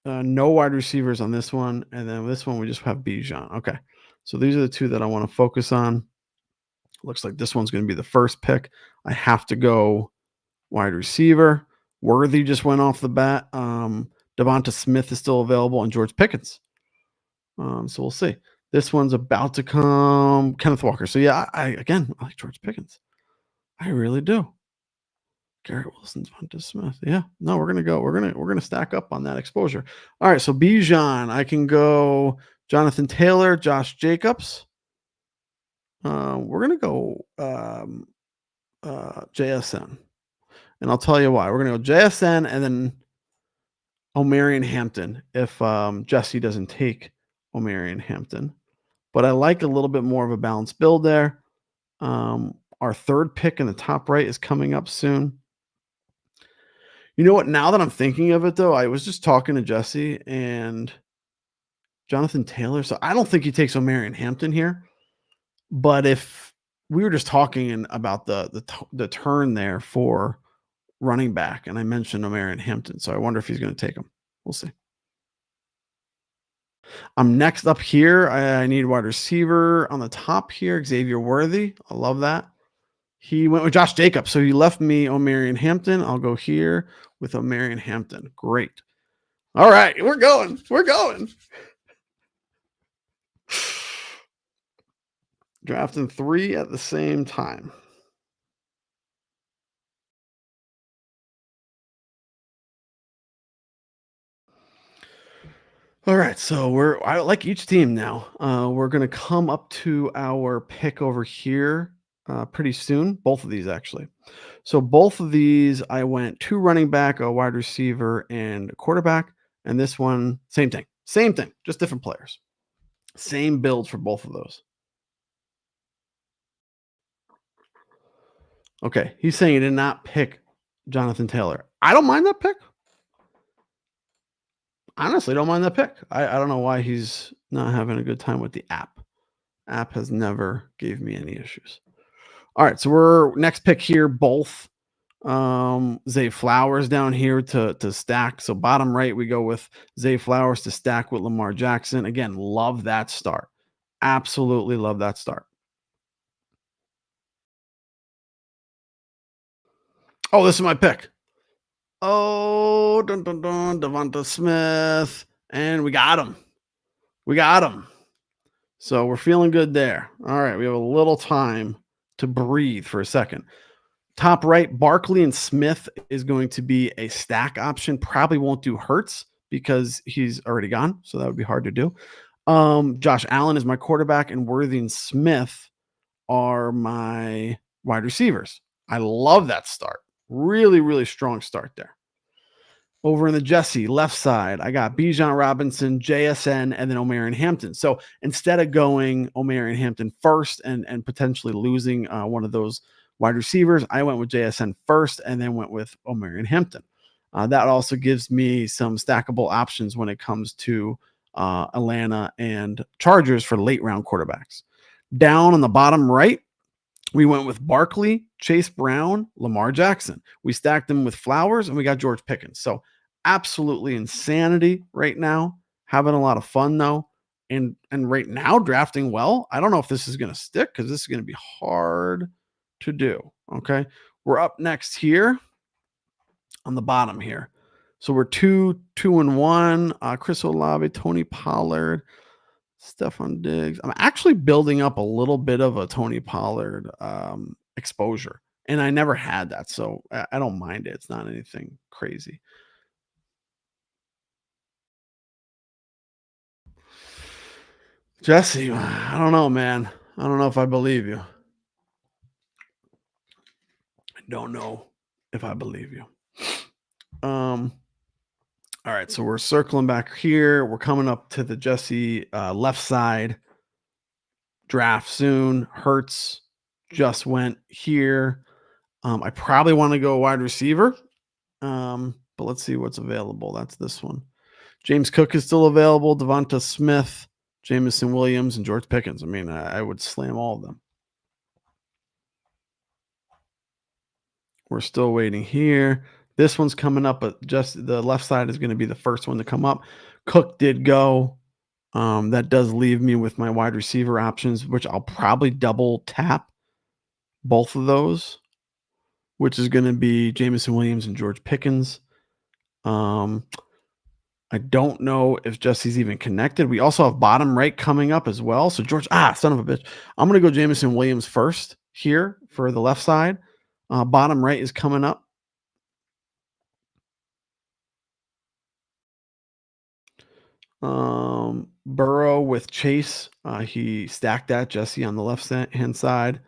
S1: no wide receivers on this one. And then this one we just have Bijan. Okay. So these are the 2 that I want to focus on. Looks like this one's going to be the first pick. I have to go wide receiver. Worthy just went off the bat. Devonta Smith is still available, and George Pickens. So we'll see. This one's about to come. Kenneth Walker. So yeah, I like George Pickens. I really do. Garrett Wilson, Devonta Smith. Yeah, no, we're gonna go. We're gonna stack up on that exposure. All right, so Bijan, I can go Jonathan Taylor, Josh Jacobs. We're gonna go JSN, and I'll tell you why. We're gonna go JSN and then Omarion Hampton if Jesse doesn't take Omarion Hampton. But I like a little bit more of a balanced build there. Our third pick in the top right is coming up soon. You know what? Now that I'm thinking of it, though, I was just talking to Jesse and Jonathan Taylor. So I don't think he takes Omarion Hampton here. But if we were just talking about the turn there for running back, and I mentioned Omarion Hampton, so I wonder if he's going to take him. We'll see. Next up here. I need wide receiver on the top here. Xavier Worthy. I love that. He went with Josh Jacobs, so he left me Omarion Hampton. I'll go here with Omarion Hampton. Great. All right, we're going. We're going. Drafting 3 at the same time. All right, so I like each team now. We're gonna come up to our pick over here pretty soon. Both of these actually. So both of these, I went 2 running back, a wide receiver, and a quarterback. And this one, same thing, just different players. Same build for both of those. Okay, he's saying he did not pick Jonathan Taylor. I don't mind that pick. Honestly, don't mind that pick. I don't know why he's not having a good time with the app. App has never gave me any issues. All right, so we're next pick here, both Zay Flowers down here to stack. So bottom right, we go with Zay Flowers to stack with Lamar Jackson. Again, love that start. Absolutely love that start. Oh, this is my pick. Oh, dun dun dun, Devonta Smith, and we got him. We got him. So we're feeling good there. All right, we have a little time to breathe for a second. Top right, Barkley and Smith is going to be a stack option. Probably won't do Hurts because he's already gone, so that would be hard to do. Josh Allen is my quarterback, and Worthy and Smith are my wide receivers. I love that start. Really, really strong start there. Over in the Jesse left side, I got Bijan Robinson, JSN, and then Omarion Hampton. So instead of going Omarion Hampton first and potentially losing one of those wide receivers, I went with JSN first and then went with Omarion Hampton. That also gives me some stackable options when it comes to Atlanta and Chargers for late round quarterbacks. Down on the bottom right, we went with Barkley, Chase Brown, Lamar Jackson. We stacked them with Flowers, and we got George Pickens. So absolutely insanity right now. Having a lot of fun though, and right now drafting well. I don't know if this is going to stick because this is going to be hard to do. Okay, we're up next here on the bottom here. So we're 2-1. Chris Olave, Tony Pollard, Stephon Diggs. I'm actually building up a little bit of a Tony Pollard exposure, and I never had that, so I don't mind it. It's not anything crazy. Jesse, I don't know, man. I don't know if I believe you. I don't know if I believe you. All right, so we're circling back here. We're coming up to the Jesse left side draft soon. Hurts just went here. I probably want to go wide receiver, but let's see what's available. That's this one. James Cook is still available. Devonta Smith, Jameson Williams, and George Pickens. I mean, I would slam all of them. We're still waiting here. This one's coming up, but just the left side is going to be the first one to come up. Cook did go. That does leave me with my wide receiver options, which I'll probably double tap both of those, which is going to be Jameson Williams and George Pickens. I don't know if Jesse's even connected. We also have bottom right coming up as well. So George, son of a bitch. I'm gonna go Jameson Williams first here for the left side. Bottom right is coming up. Burrow with Chase. He stacked that Jesse on the hand side.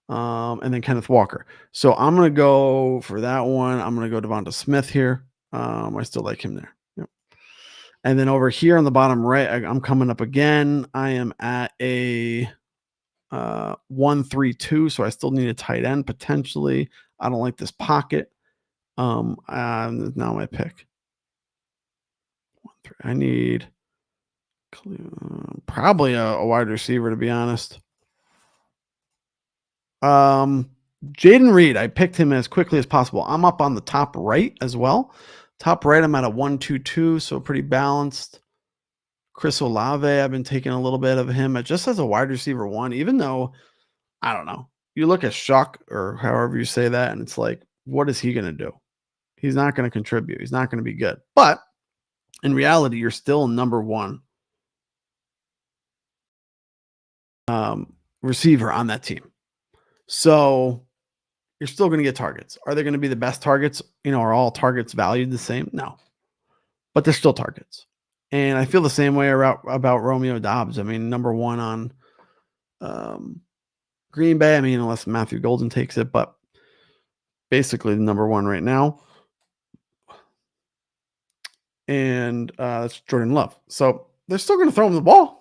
S1: And then Kenneth Walker. So I'm gonna go for that one. I'm gonna go Devonta Smith here. I still like him there. Yep. And then over here on the bottom right, I'm coming up again. I am at a 1-3-2, so I still need a tight end potentially. I don't like this pocket. Now my pick. I need probably a wide receiver, to be honest. Jaden Reed, I picked him as quickly as possible. I'm up on the top right as well. Top right, I'm at a 1-2-2, so pretty balanced. Chris Olave, I've been taking a little bit of him just as a wide receiver one, even though, I don't know. You look at Shuck or however you say that, and it's like, what is he going to do? He's not going to contribute. He's not going to be good. But in reality, you're still number one receiver on that team. So you're still going to get targets. Are they going to be the best targets? Are all targets valued the same? No. But they're still targets. And I feel the same way about Romeo Dobbs. I mean, number one on Green Bay. I mean, unless Matthew Golden takes it, but basically the number one right now. And that's Jordan Love. So they're still going to throw him the ball.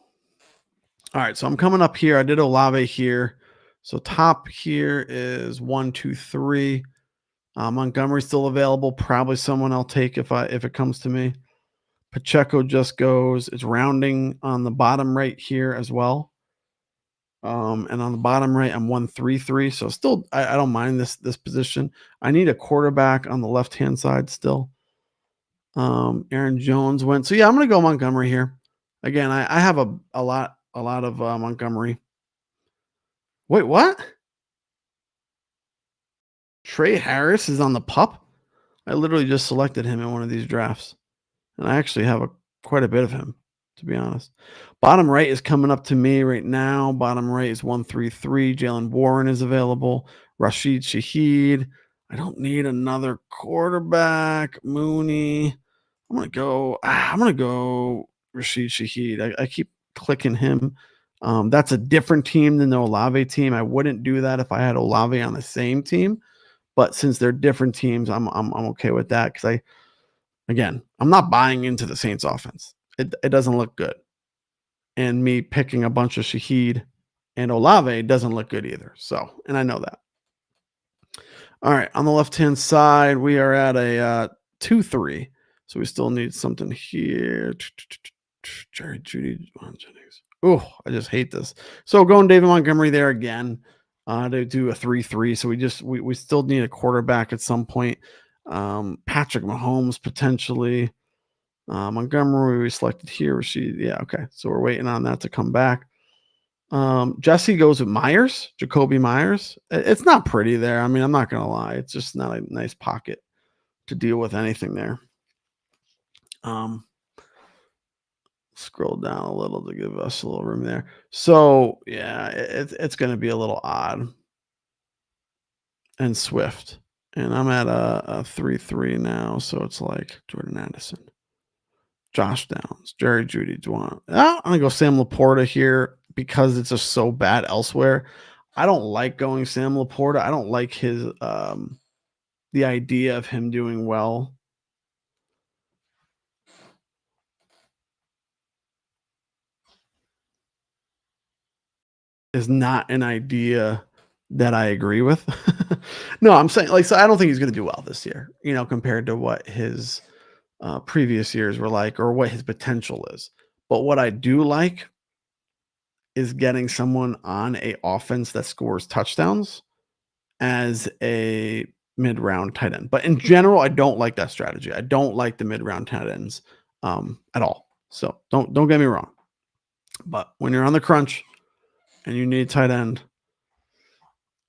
S1: All right, so I'm coming up here. I did Olave here. So top here is 1, 2, 3. Montgomery's still available. Probably someone I'll take if it comes to me. Pacheco just goes. It's rounding on the bottom right here as well. And on the bottom right, I'm 1-3-3. So still, I don't mind this position. I need a quarterback on the left hand side still. Aaron Jones went. So yeah, I'm gonna go Montgomery here. Again, I have a lot of Montgomery. Wait, what? Trey Harris is on the pup? I literally just selected him in one of these drafts. And I actually have quite a bit of him, to be honest. Bottom right is coming up to me right now. Bottom right is 1-3-3. Jalen Warren is available. Rashid Shaheed. I don't need another quarterback. Mooney. I'm gonna go Rashid Shaheed. I keep clicking him. That's a different team than the Olave team. I wouldn't do that if I had Olave on the same team. But since they're different teams, I'm okay with that because I'm not buying into the Saints offense. It doesn't look good. And me picking a bunch of Shaheed and Olave doesn't look good either. So, and I know that. All right, on the left-hand side, we are at a 2-3. So we still need something here. Jerry Judy. Oh, I just hate this. So going David Montgomery there again to do a 3-3. So we still need a quarterback at some point. Patrick Mahomes potentially. Montgomery we selected here. Okay. So we're waiting on that to come back. Jesse goes with Myers, Jacoby Myers. It's not pretty there. I mean, I'm not gonna lie. It's just not a nice pocket to deal with anything there. Scroll down a little to give us a little room there. So yeah, it's going to be a little odd and swift. And I'm at a 3-3 now, so it's like Jordan Addison, Josh Downs, Jerry Judy, Dwan. I'm gonna go Sam Laporta here because it's just so bad elsewhere. I don't like going Sam Laporta. I don't like his the idea of him doing well. Is not an idea that I agree with. No, I'm saying so I don't think he's going to do well this year, compared to what his previous years were like or what his potential is. But what I do like is getting someone on a offense that scores touchdowns as a mid-round tight end. But in general, I don't like that strategy. I don't like the mid-round tight ends at all. So don't get me wrong. But when you're on the crunch and you need tight end,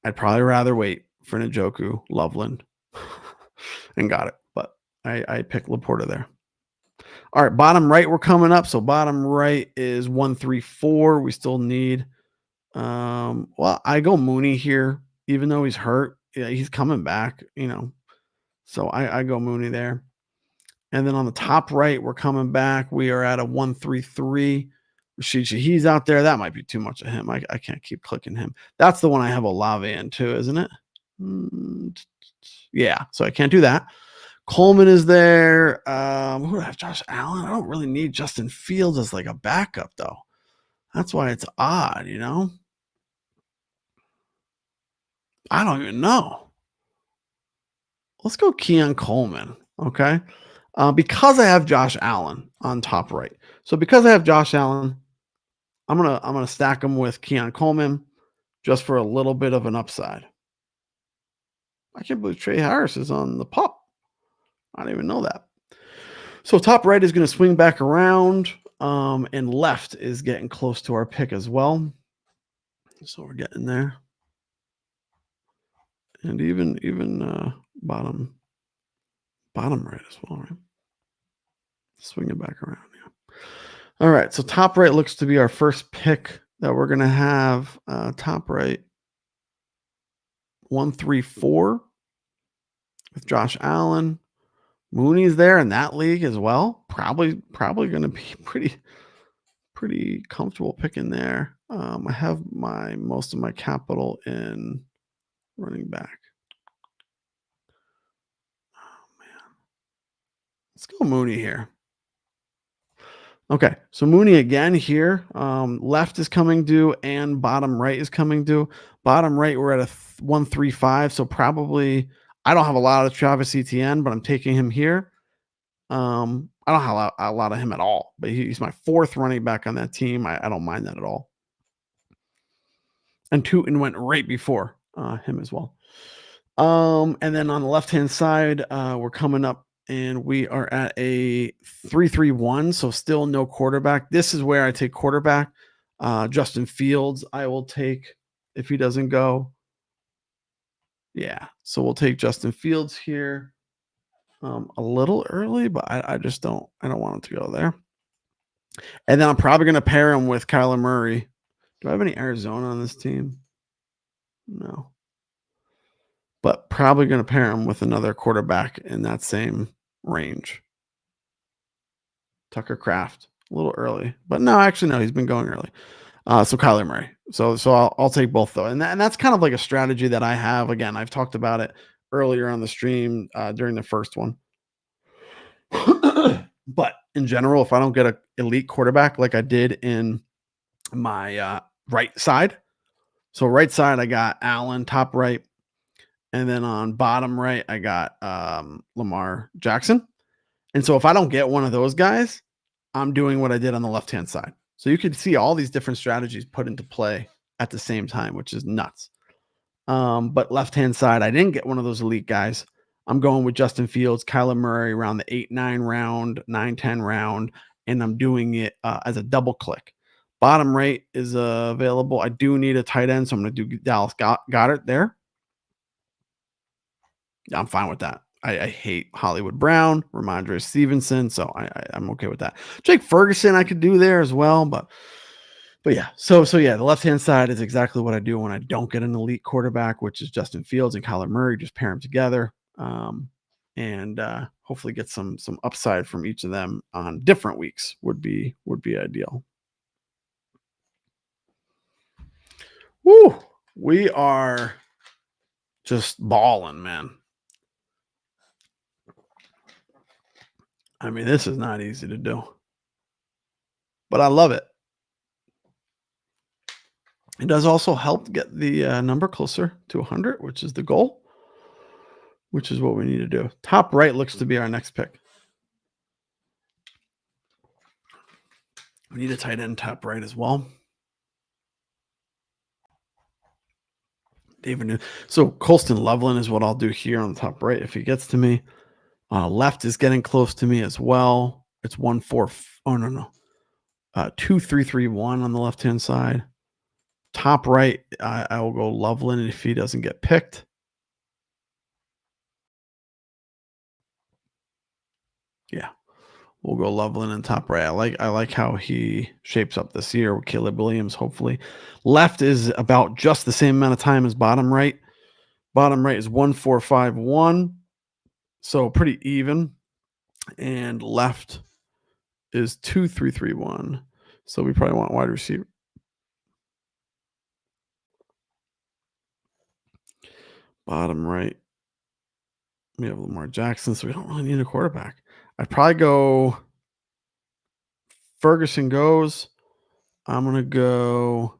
S1: I'd probably rather wait for Njoku, Loveland, and got it. But I pick Laporta there. All right, bottom right, we're coming up. So bottom right is 134. We still need well, I go Mooney here, even though he's hurt. Yeah, he's coming back, So I go Mooney there. And then on the top right, we're coming back. We are at a 133. Rashid Shaheed's out there. That might be too much of him. I can't keep clicking him. That's the one I have Olave in too, isn't it? Yeah, so I can't do that. Coleman is there. Who do I have? Josh Allen. I don't really need Justin Fields as like a backup though. That's why it's odd. I don't even know. Let's go Keon Coleman. Okay. Because I have Josh Allen on top right. So because I have Josh Allen, I'm gonna stack him with Keon Coleman just for a little bit of an upside. I can't believe Trey Harris is on the pup. I didn't even know that. So top right is going to swing back around, and left is getting close to our pick as well. So we're getting there, and even bottom right as well, right? Swing it back around. Yeah. All right. So top right looks to be our first pick that we're going to have. Top right, 134 with Josh Allen. Mooney's there in that league as well. Probably going to be pretty comfortable picking there. I have most of my capital in running back. Oh man, let's go Mooney here. Okay, so Mooney again here. Left is coming due and bottom right is coming due. Bottom right, we're at a 135, so probably I don't have a lot of Travis Etienne, but I'm taking him here. I don't have a lot of him at all, but he's my fourth running back on that team. I don't mind that at all. And Tootin went right before him as well. And then on the left-hand side, we're coming up and we are at a 3-3-1, so still no quarterback. This is where I take quarterback. Justin Fields, I will take if he doesn't go. Yeah, so we'll take Justin Fields here. A little early, but I just don't want him to go there. And then I'm probably going to pair him with Kyler Murray. Do I have any Arizona on this team? No. But probably going to pair him with another quarterback in that same range. Tucker Kraft, a little early, but no, actually no, he's been going early. So Kyler Murray. So I'll take both though, and that's kind of like a strategy that I have. Again, I've talked about it earlier on the stream during the first one. But in general, if I don't get an elite quarterback like I did in my right side, so right side I got Allen, top right. And then on bottom right, I got Lamar Jackson. And so if I don't get one of those guys, I'm doing what I did on the left-hand side. So you can see all these different strategies put into play at the same time, which is nuts. But left-hand side, I didn't get one of those elite guys. I'm going with Justin Fields, Kyler Murray around the 8-9 round, 9-10 round, and I'm doing it as a double click. Bottom right is available. I do need a tight end, so I'm going to do Dallas Goedert there. I'm fine with that. I hate Hollywood Brown, Ramondre Stevenson, so I'm okay with that. Jake Ferguson I could do there as well, but yeah. So yeah, the left-hand side is exactly what I do when I don't get an elite quarterback, which is Justin Fields and Kyler Murray. Just pair them together, and hopefully get some upside from each of them on different weeks would be ideal. Woo! We are just balling, man. I mean, this is not easy to do, but I love it. It does also help get the number closer to 100, which is the goal, which is what we need to do. Top right looks to be our next pick. We need a tight end top right as well. David New. So Colston Loveland is what I'll do here on the top right if he gets to me. Left is getting close to me as well. It's 1-4. Oh no. 2-3-3-1 on the left-hand side. Top right, I will go Loveland if he doesn't get picked. Yeah. We'll go Loveland in top right. I like how he shapes up this year with Caleb Williams, hopefully. Left is about just the same amount of time as bottom right. Bottom right is 1451. So pretty even. And left is 2331. So we probably want wide receiver. Bottom right, we have Lamar Jackson, so we don't really need a quarterback. I'd probably go Ferguson goes. I'm gonna go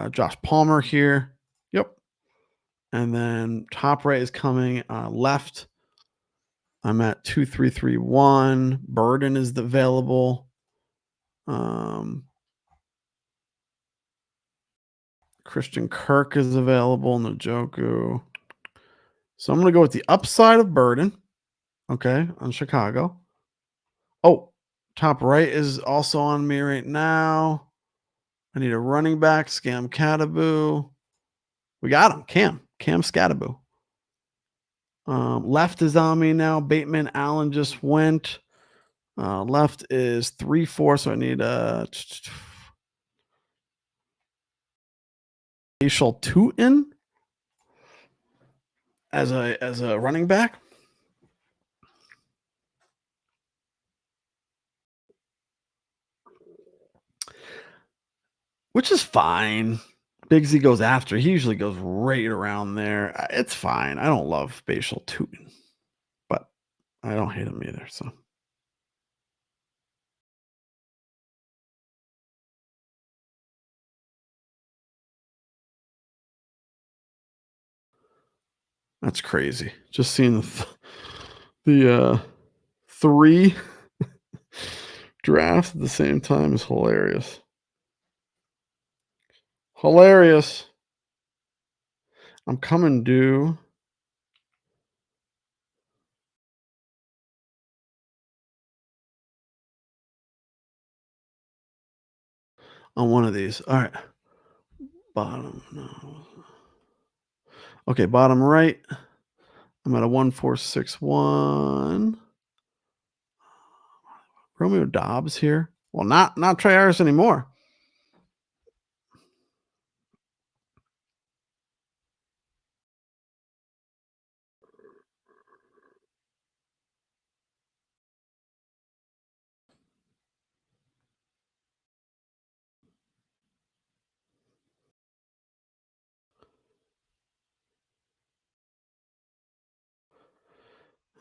S1: Josh Palmer here. Yep. And then top right is coming left. I'm at 2331. Burden is available. Christian Kirk is available. Njoku. So I'm going to go with the upside of Burden. Okay, on Chicago. Oh, top right is also on me right now. I need a running back. Scam Cataboo. We got him. Cam Scataboo. Left is on me now. Bateman Allen just went. Left is 3-4, so I need a Facial Tootin as a running back. Which is fine. Bigsy goes after. He usually goes right around there. It's fine. I don't love Facial Tootin, but I don't hate him either. So that's crazy. Just seeing the 3 drafts at the same time is hilarious. Hilarious. I'm coming due. On one of these. All right. Bottom. No. Okay, bottom right. I'm at a 1461. Romeo Dobbs here. Well, not Trey Harris anymore.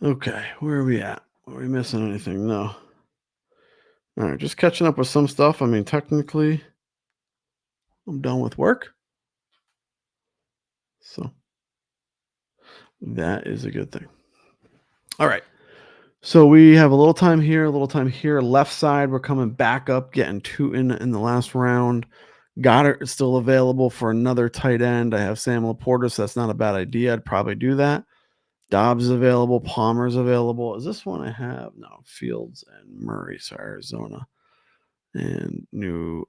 S1: Okay, where are we at? Are we missing anything? No. All right, just catching up with some stuff. I mean, technically, I'm done with work. So that is a good thing. All right. So we have a little time here, a little time here. Left side, we're coming back up, getting two in the last round. Goddard is still available for another tight end. I have Sam Laporta, so that's not a bad idea. I'd probably do that. Dobbs is available. Palmer's available. Is this one I have? No. Fields and Murray, so Arizona and New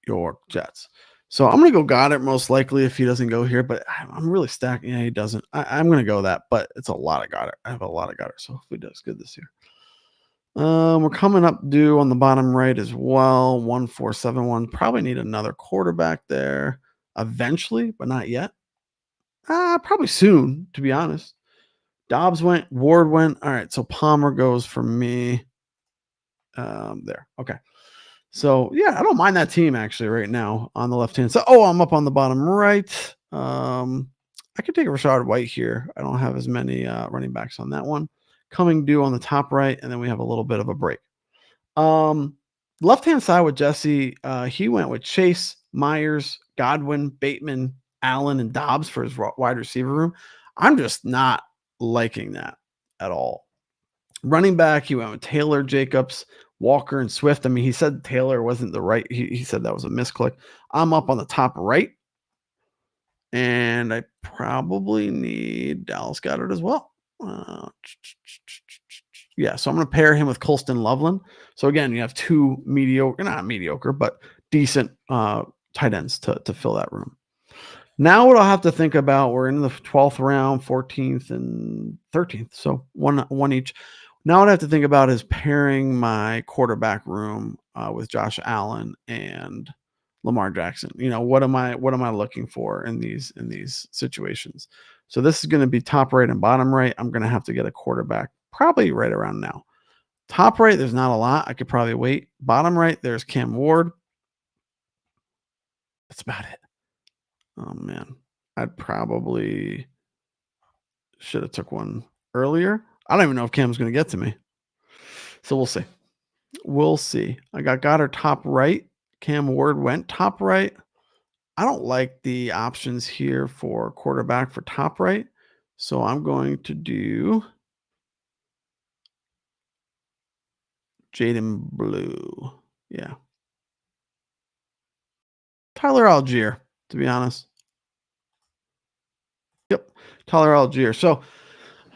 S1: York Jets. So I'm going to go Goddard most likely if he doesn't go here, but I'm really stacking. Yeah, he doesn't. I'm going to go that, but it's a lot of Goddard. I have a lot of Goddard, so hopefully he does good this year. We're coming up due on the bottom right as well. 1471. Probably need another quarterback there eventually, but not yet. Probably soon, to be honest. Dobbs went, Ward went. All right, so Palmer goes for me. There. Okay. So yeah, I don't mind that team actually right now on the left hand side. Oh, I'm up on the bottom right. I could take a Rashard White here. I don't have as many running backs on that one. Coming due on the top right, and then we have a little bit of a break. Left hand side with Jesse, he went with Chase, Myers, Godwin, Bateman, Allen, and Dobbs for his wide receiver room. I'm just not liking that at all. Running back, he went with Taylor, Jacobs, Walker, and Swift. I mean, he said Taylor wasn't the right. He said that was a misclick. I'm up on the top right, and I probably need Dallas Goedert as well. Yeah, so I'm going to pair him with Colston Loveland. So again, you have two mediocre, not mediocre, but decent tight ends to fill that room. Now what I'll have to think about, we're in the 12th round, 14th, and 13th. So one each. Now what I have to think about is pairing my quarterback room, with Josh Allen and Lamar Jackson. What am I looking for in these situations? So this is gonna be top right and bottom right. I'm gonna have to get a quarterback probably right around now. Top right, there's not a lot. I could probably wait. Bottom right, there's Cam Ward. That's about it. Oh man. I'd probably should have took one earlier. I don't even know if Cam's gonna get to me. So we'll see. We'll see. I got Goddard top right. Cam Ward went top right. I don't like the options here for quarterback for top right. So I'm going to do Jaden Blue. Yeah. Tyler Algier, to be honest. Yep. Tyler Algier. So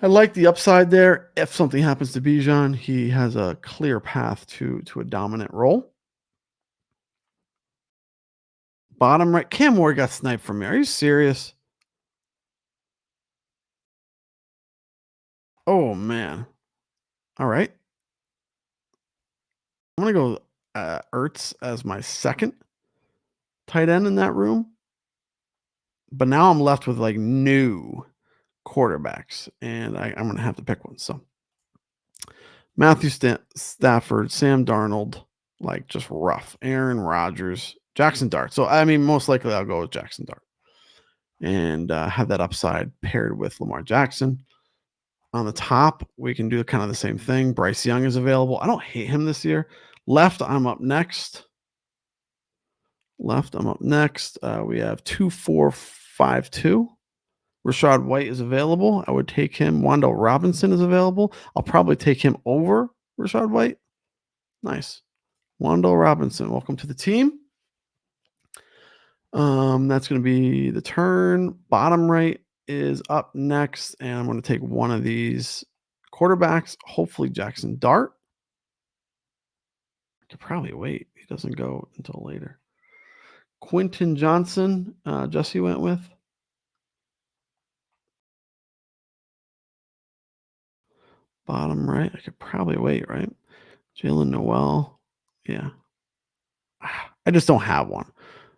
S1: I like the upside there. If something happens to Bijan, he has a clear path to a dominant role. Bottom right, Cam Ward got sniped from me. Are you serious? Oh man. All right. I'm gonna go Ertz as my second tight end in that room. But now I'm left with like new quarterbacks, and I'm gonna have to pick one. So Matthew Stafford, Sam Darnold, like just rough. Aaron Rodgers, Jackson Dart. So I mean, most likely I'll go with Jackson Dart and have that upside paired with Lamar Jackson. On the top, we can do kind of the same thing. Bryce Young is available. I don't hate him this year. Left, I'm up next. We have 2-4-5-2. Rashad White is available. I would take him. Wandale Robinson is available. I'll probably take him over Rashad White. Nice. Wandale Robinson, welcome to the team. That's going to be the turn. Bottom right is up next, and I'm going to take one of these quarterbacks, hopefully Jackson Dart. I could probably wait. He doesn't go until later. Quentin Johnson, Jesse went with. Bottom right, I could probably wait, right? Jalen Noel. Yeah. I just don't have one.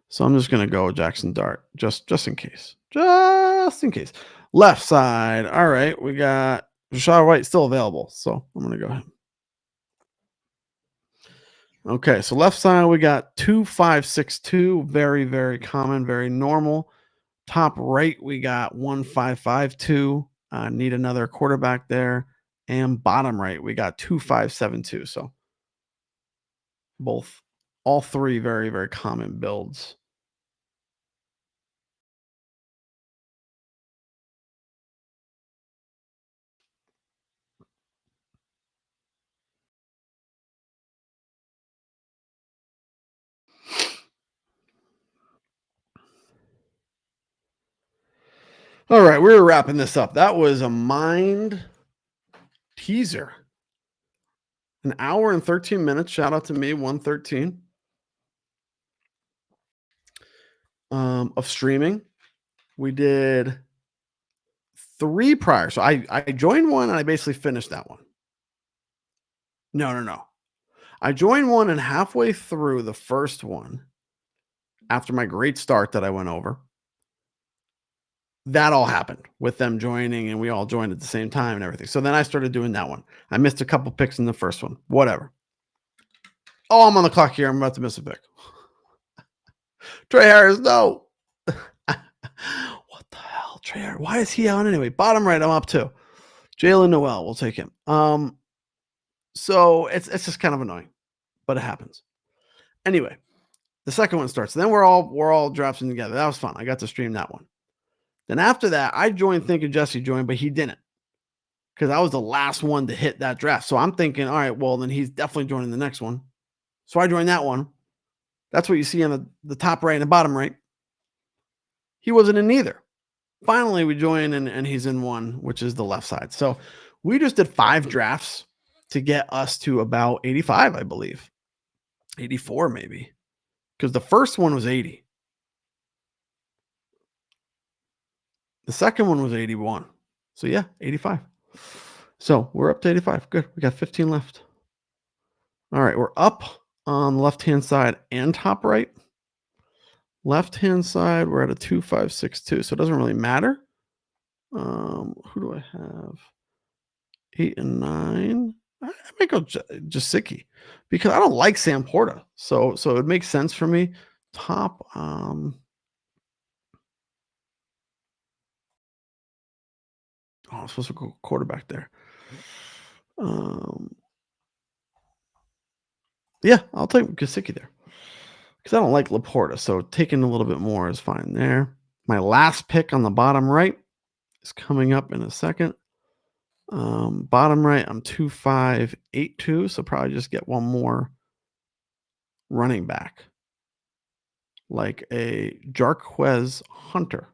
S1: So I'm just gonna go with Jackson Dart, just in case. Just in case. Left side. All right, we got Rashad White still available. So I'm gonna go him. Okay, so left side we got 2-5-6-2. Very, very common, very normal. Top right, we got 1-5-5-2. Need another quarterback there. And bottom right, we got 2-5-7-2. So all three very, very common builds. All right, we're wrapping this up. That was a mind teaser. An hour and 13 minutes. Shout out to me, 113 of streaming. We did 3 prior. So I joined one and I basically finished that one. No. I joined one and halfway through the first one, after my great start that I went over, that all happened with them joining and we all joined at the same time and everything. So then I started doing that one. I missed a couple picks in the first one. Whatever. Oh, I'm on the clock here. I'm about to miss a pick. Trey Harris, no. What the hell, Trey Harris? Why is he on anyway? Bottom right, I'm up too. Jalen Noel, we'll take him. So it's just kind of annoying, but it happens. Anyway, the second one starts. Then we're all drafting together. That was fun. I got to stream that one. Then after that, I joined thinking Jesse joined, but he didn't because I was the last one to hit that draft. So I'm thinking, all right, well, then he's definitely joining the next one. So I joined that one. That's what you see on the top right and the bottom right. He wasn't in either. Finally, we join and he's in one, which is the left side. So we just did 5 drafts to get us to about 85, I believe. 84 maybe. Because the first one was 80. The second one was 81. So yeah, 85. So we're up to 85. Good. We got 15 left. All right, we're up on the left-hand side and top right. Left-hand side, we're at a 2562, so it doesn't really matter. Who do I have? 8 and 9. I might go Jasicki because I don't like Sam Porta. So it makes sense for me. Top, I'm supposed to go quarterback there. Um, yeah, I'll take Gasicki there because I don't like Laporta. So taking a little bit more is fine there. My last pick on the bottom right is coming up in a second. Bottom right, I'm 2582, so probably just get one more running back, like a Jarquez Hunter,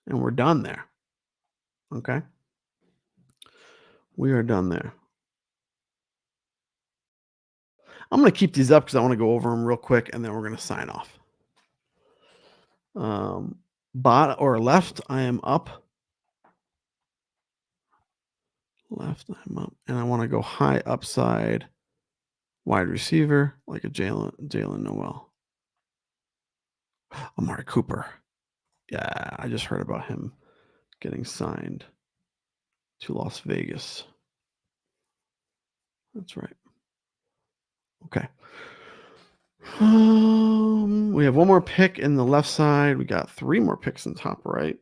S1: and we're done there. Okay, we are done there. I'm gonna keep these up because I want to go over them real quick, and then we're gonna sign off. Bot or left, I am up. Left, I'm up, and I want to go high upside wide receiver like a Jalen Noel. Amari Cooper. Yeah, I just heard about him getting signed to Las Vegas. That's right. Okay. We have one more pick in the left side. We got 3 more picks in top right.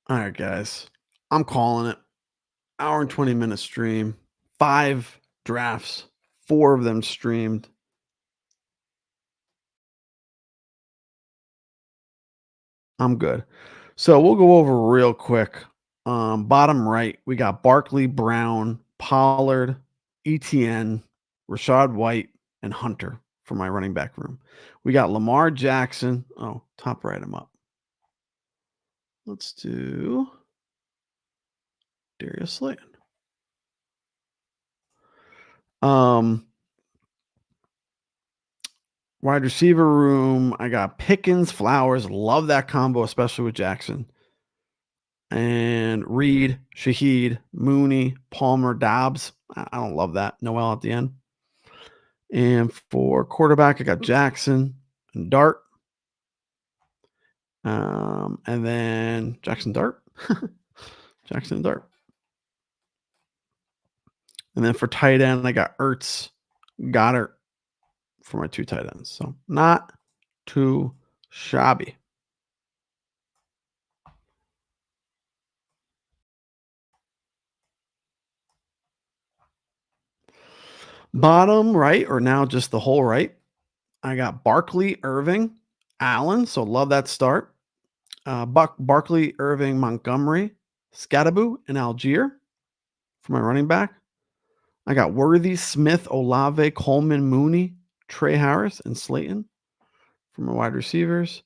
S1: All right, guys. I'm calling it. Hour and 20-minute stream. 5 drafts. 4 of them streamed. I'm good. So we'll go over real quick. Bottom right, we got Barkley, Brown, Pollard, ETN, Rashad White, and Hunter for my running back room. We got Lamar Jackson. Oh, top right, I'm up. Let's do Darius Slayton. Wide receiver room, I got Pickens, Flowers. Love that combo, especially with Jackson. And Reed, Shaheed, Mooney, Palmer, Dobbs. I don't love that. Noel at the end. And for quarterback, I got Jackson and Dart. And then Jackson Dart. Jackson and Dart. And then for tight end, I got Ertz, Goddard for my 2 tight ends. So not too shabby. Bottom right, or now just the whole right, I got Barkley, Irving, Allen. So love that start. Barkley, Irving, Montgomery, Scadaboo, and Algier for my running back. I got Worthy, Smith, Olave, Coleman, Mooney, Trey Harris, and Slayton for my wide receivers.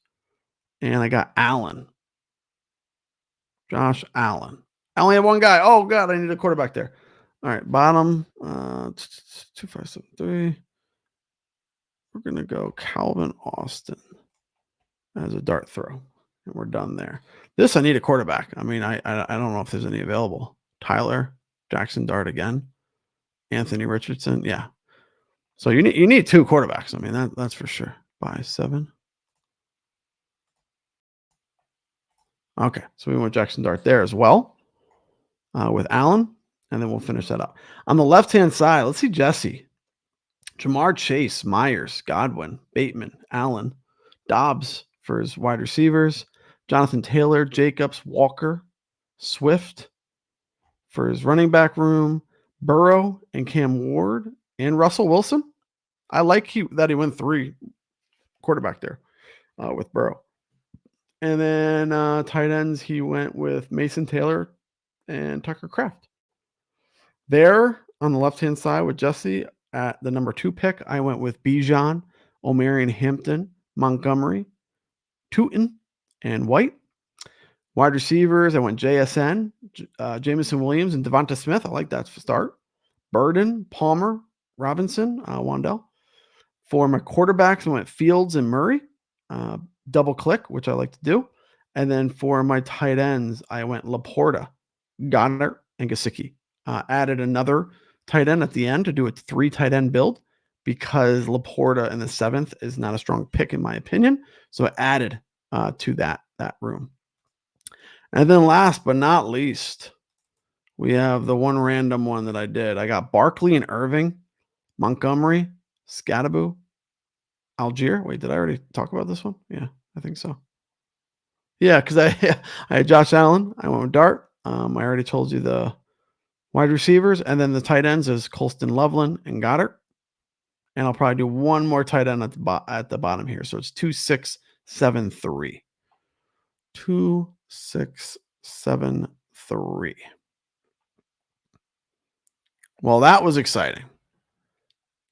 S1: And I got Allen, Josh Allen. I only have one guy. Oh, God, I need a quarterback there. All right, bottom 2573. We're going to go Calvin Austin as a dart throw. And we're done there. This, I need a quarterback. I mean, I don't know if there's any available. Tyler, Jackson Dart again. Anthony Richardson. Yeah. So you need two quarterbacks. I mean, that's for sure. By 7. Okay. So we went Jackson Dart there as well with Allen, and then we'll finish that up. On the left-hand side, let's see Jesse. Jamar Chase, Myers, Godwin, Bateman, Allen, Dobbs for his wide receivers, Jonathan Taylor, Jacobs, Walker, Swift for his running back room, Burrow and Cam Ward, and Russell Wilson. I like that he went 3 quarterback there with Burrow. And then tight ends, he went with Mason Taylor and Tucker Kraft. There on the left-hand side with Jesse at the number 2 pick, I went with Bijan, Omarion Hampton, Montgomery, Tootin, and White. Wide receivers, I went JSN, Jameson Williams, and Devonta Smith. I like that start. Burden, Palmer, Robinson, Wandell. For my quarterbacks, I went Fields and Murray. Double click, which I like to do. And then for my tight ends, I went Laporta, Goddard, and Gesicki. Added another tight end at the end to do a 3 tight end build because Laporta in the 7th is not a strong pick in my opinion. So I added to that room. And then last but not least, we have the one random one that I did. I got Barkley and Irving, Montgomery, Scadaboo, Algier. Wait, did I already talk about this one? Yeah, I think so. Yeah, because I had Josh Allen. I went with Dart. I already told you the wide receivers. And then the tight ends is Colston Loveland and Goddard. And I'll probably do one more tight end at the bottom here. So it's 2, 6, 7, 3. 2, 6, 7, 3. Well, that was exciting.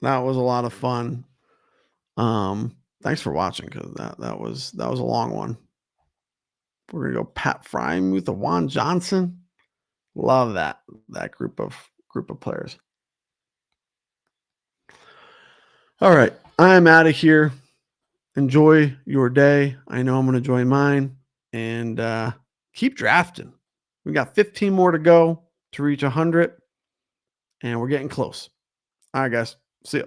S1: That was a lot of fun. Thanks for watching because that was a long one. We're gonna go Pat Frymuth, Juan Johnson. Love that group of players. All right, I'm out of here. Enjoy your day. I know I'm going to enjoy mine, and keep drafting. We got 15 more to go to reach 100, and we're getting close. All right, guys. See ya.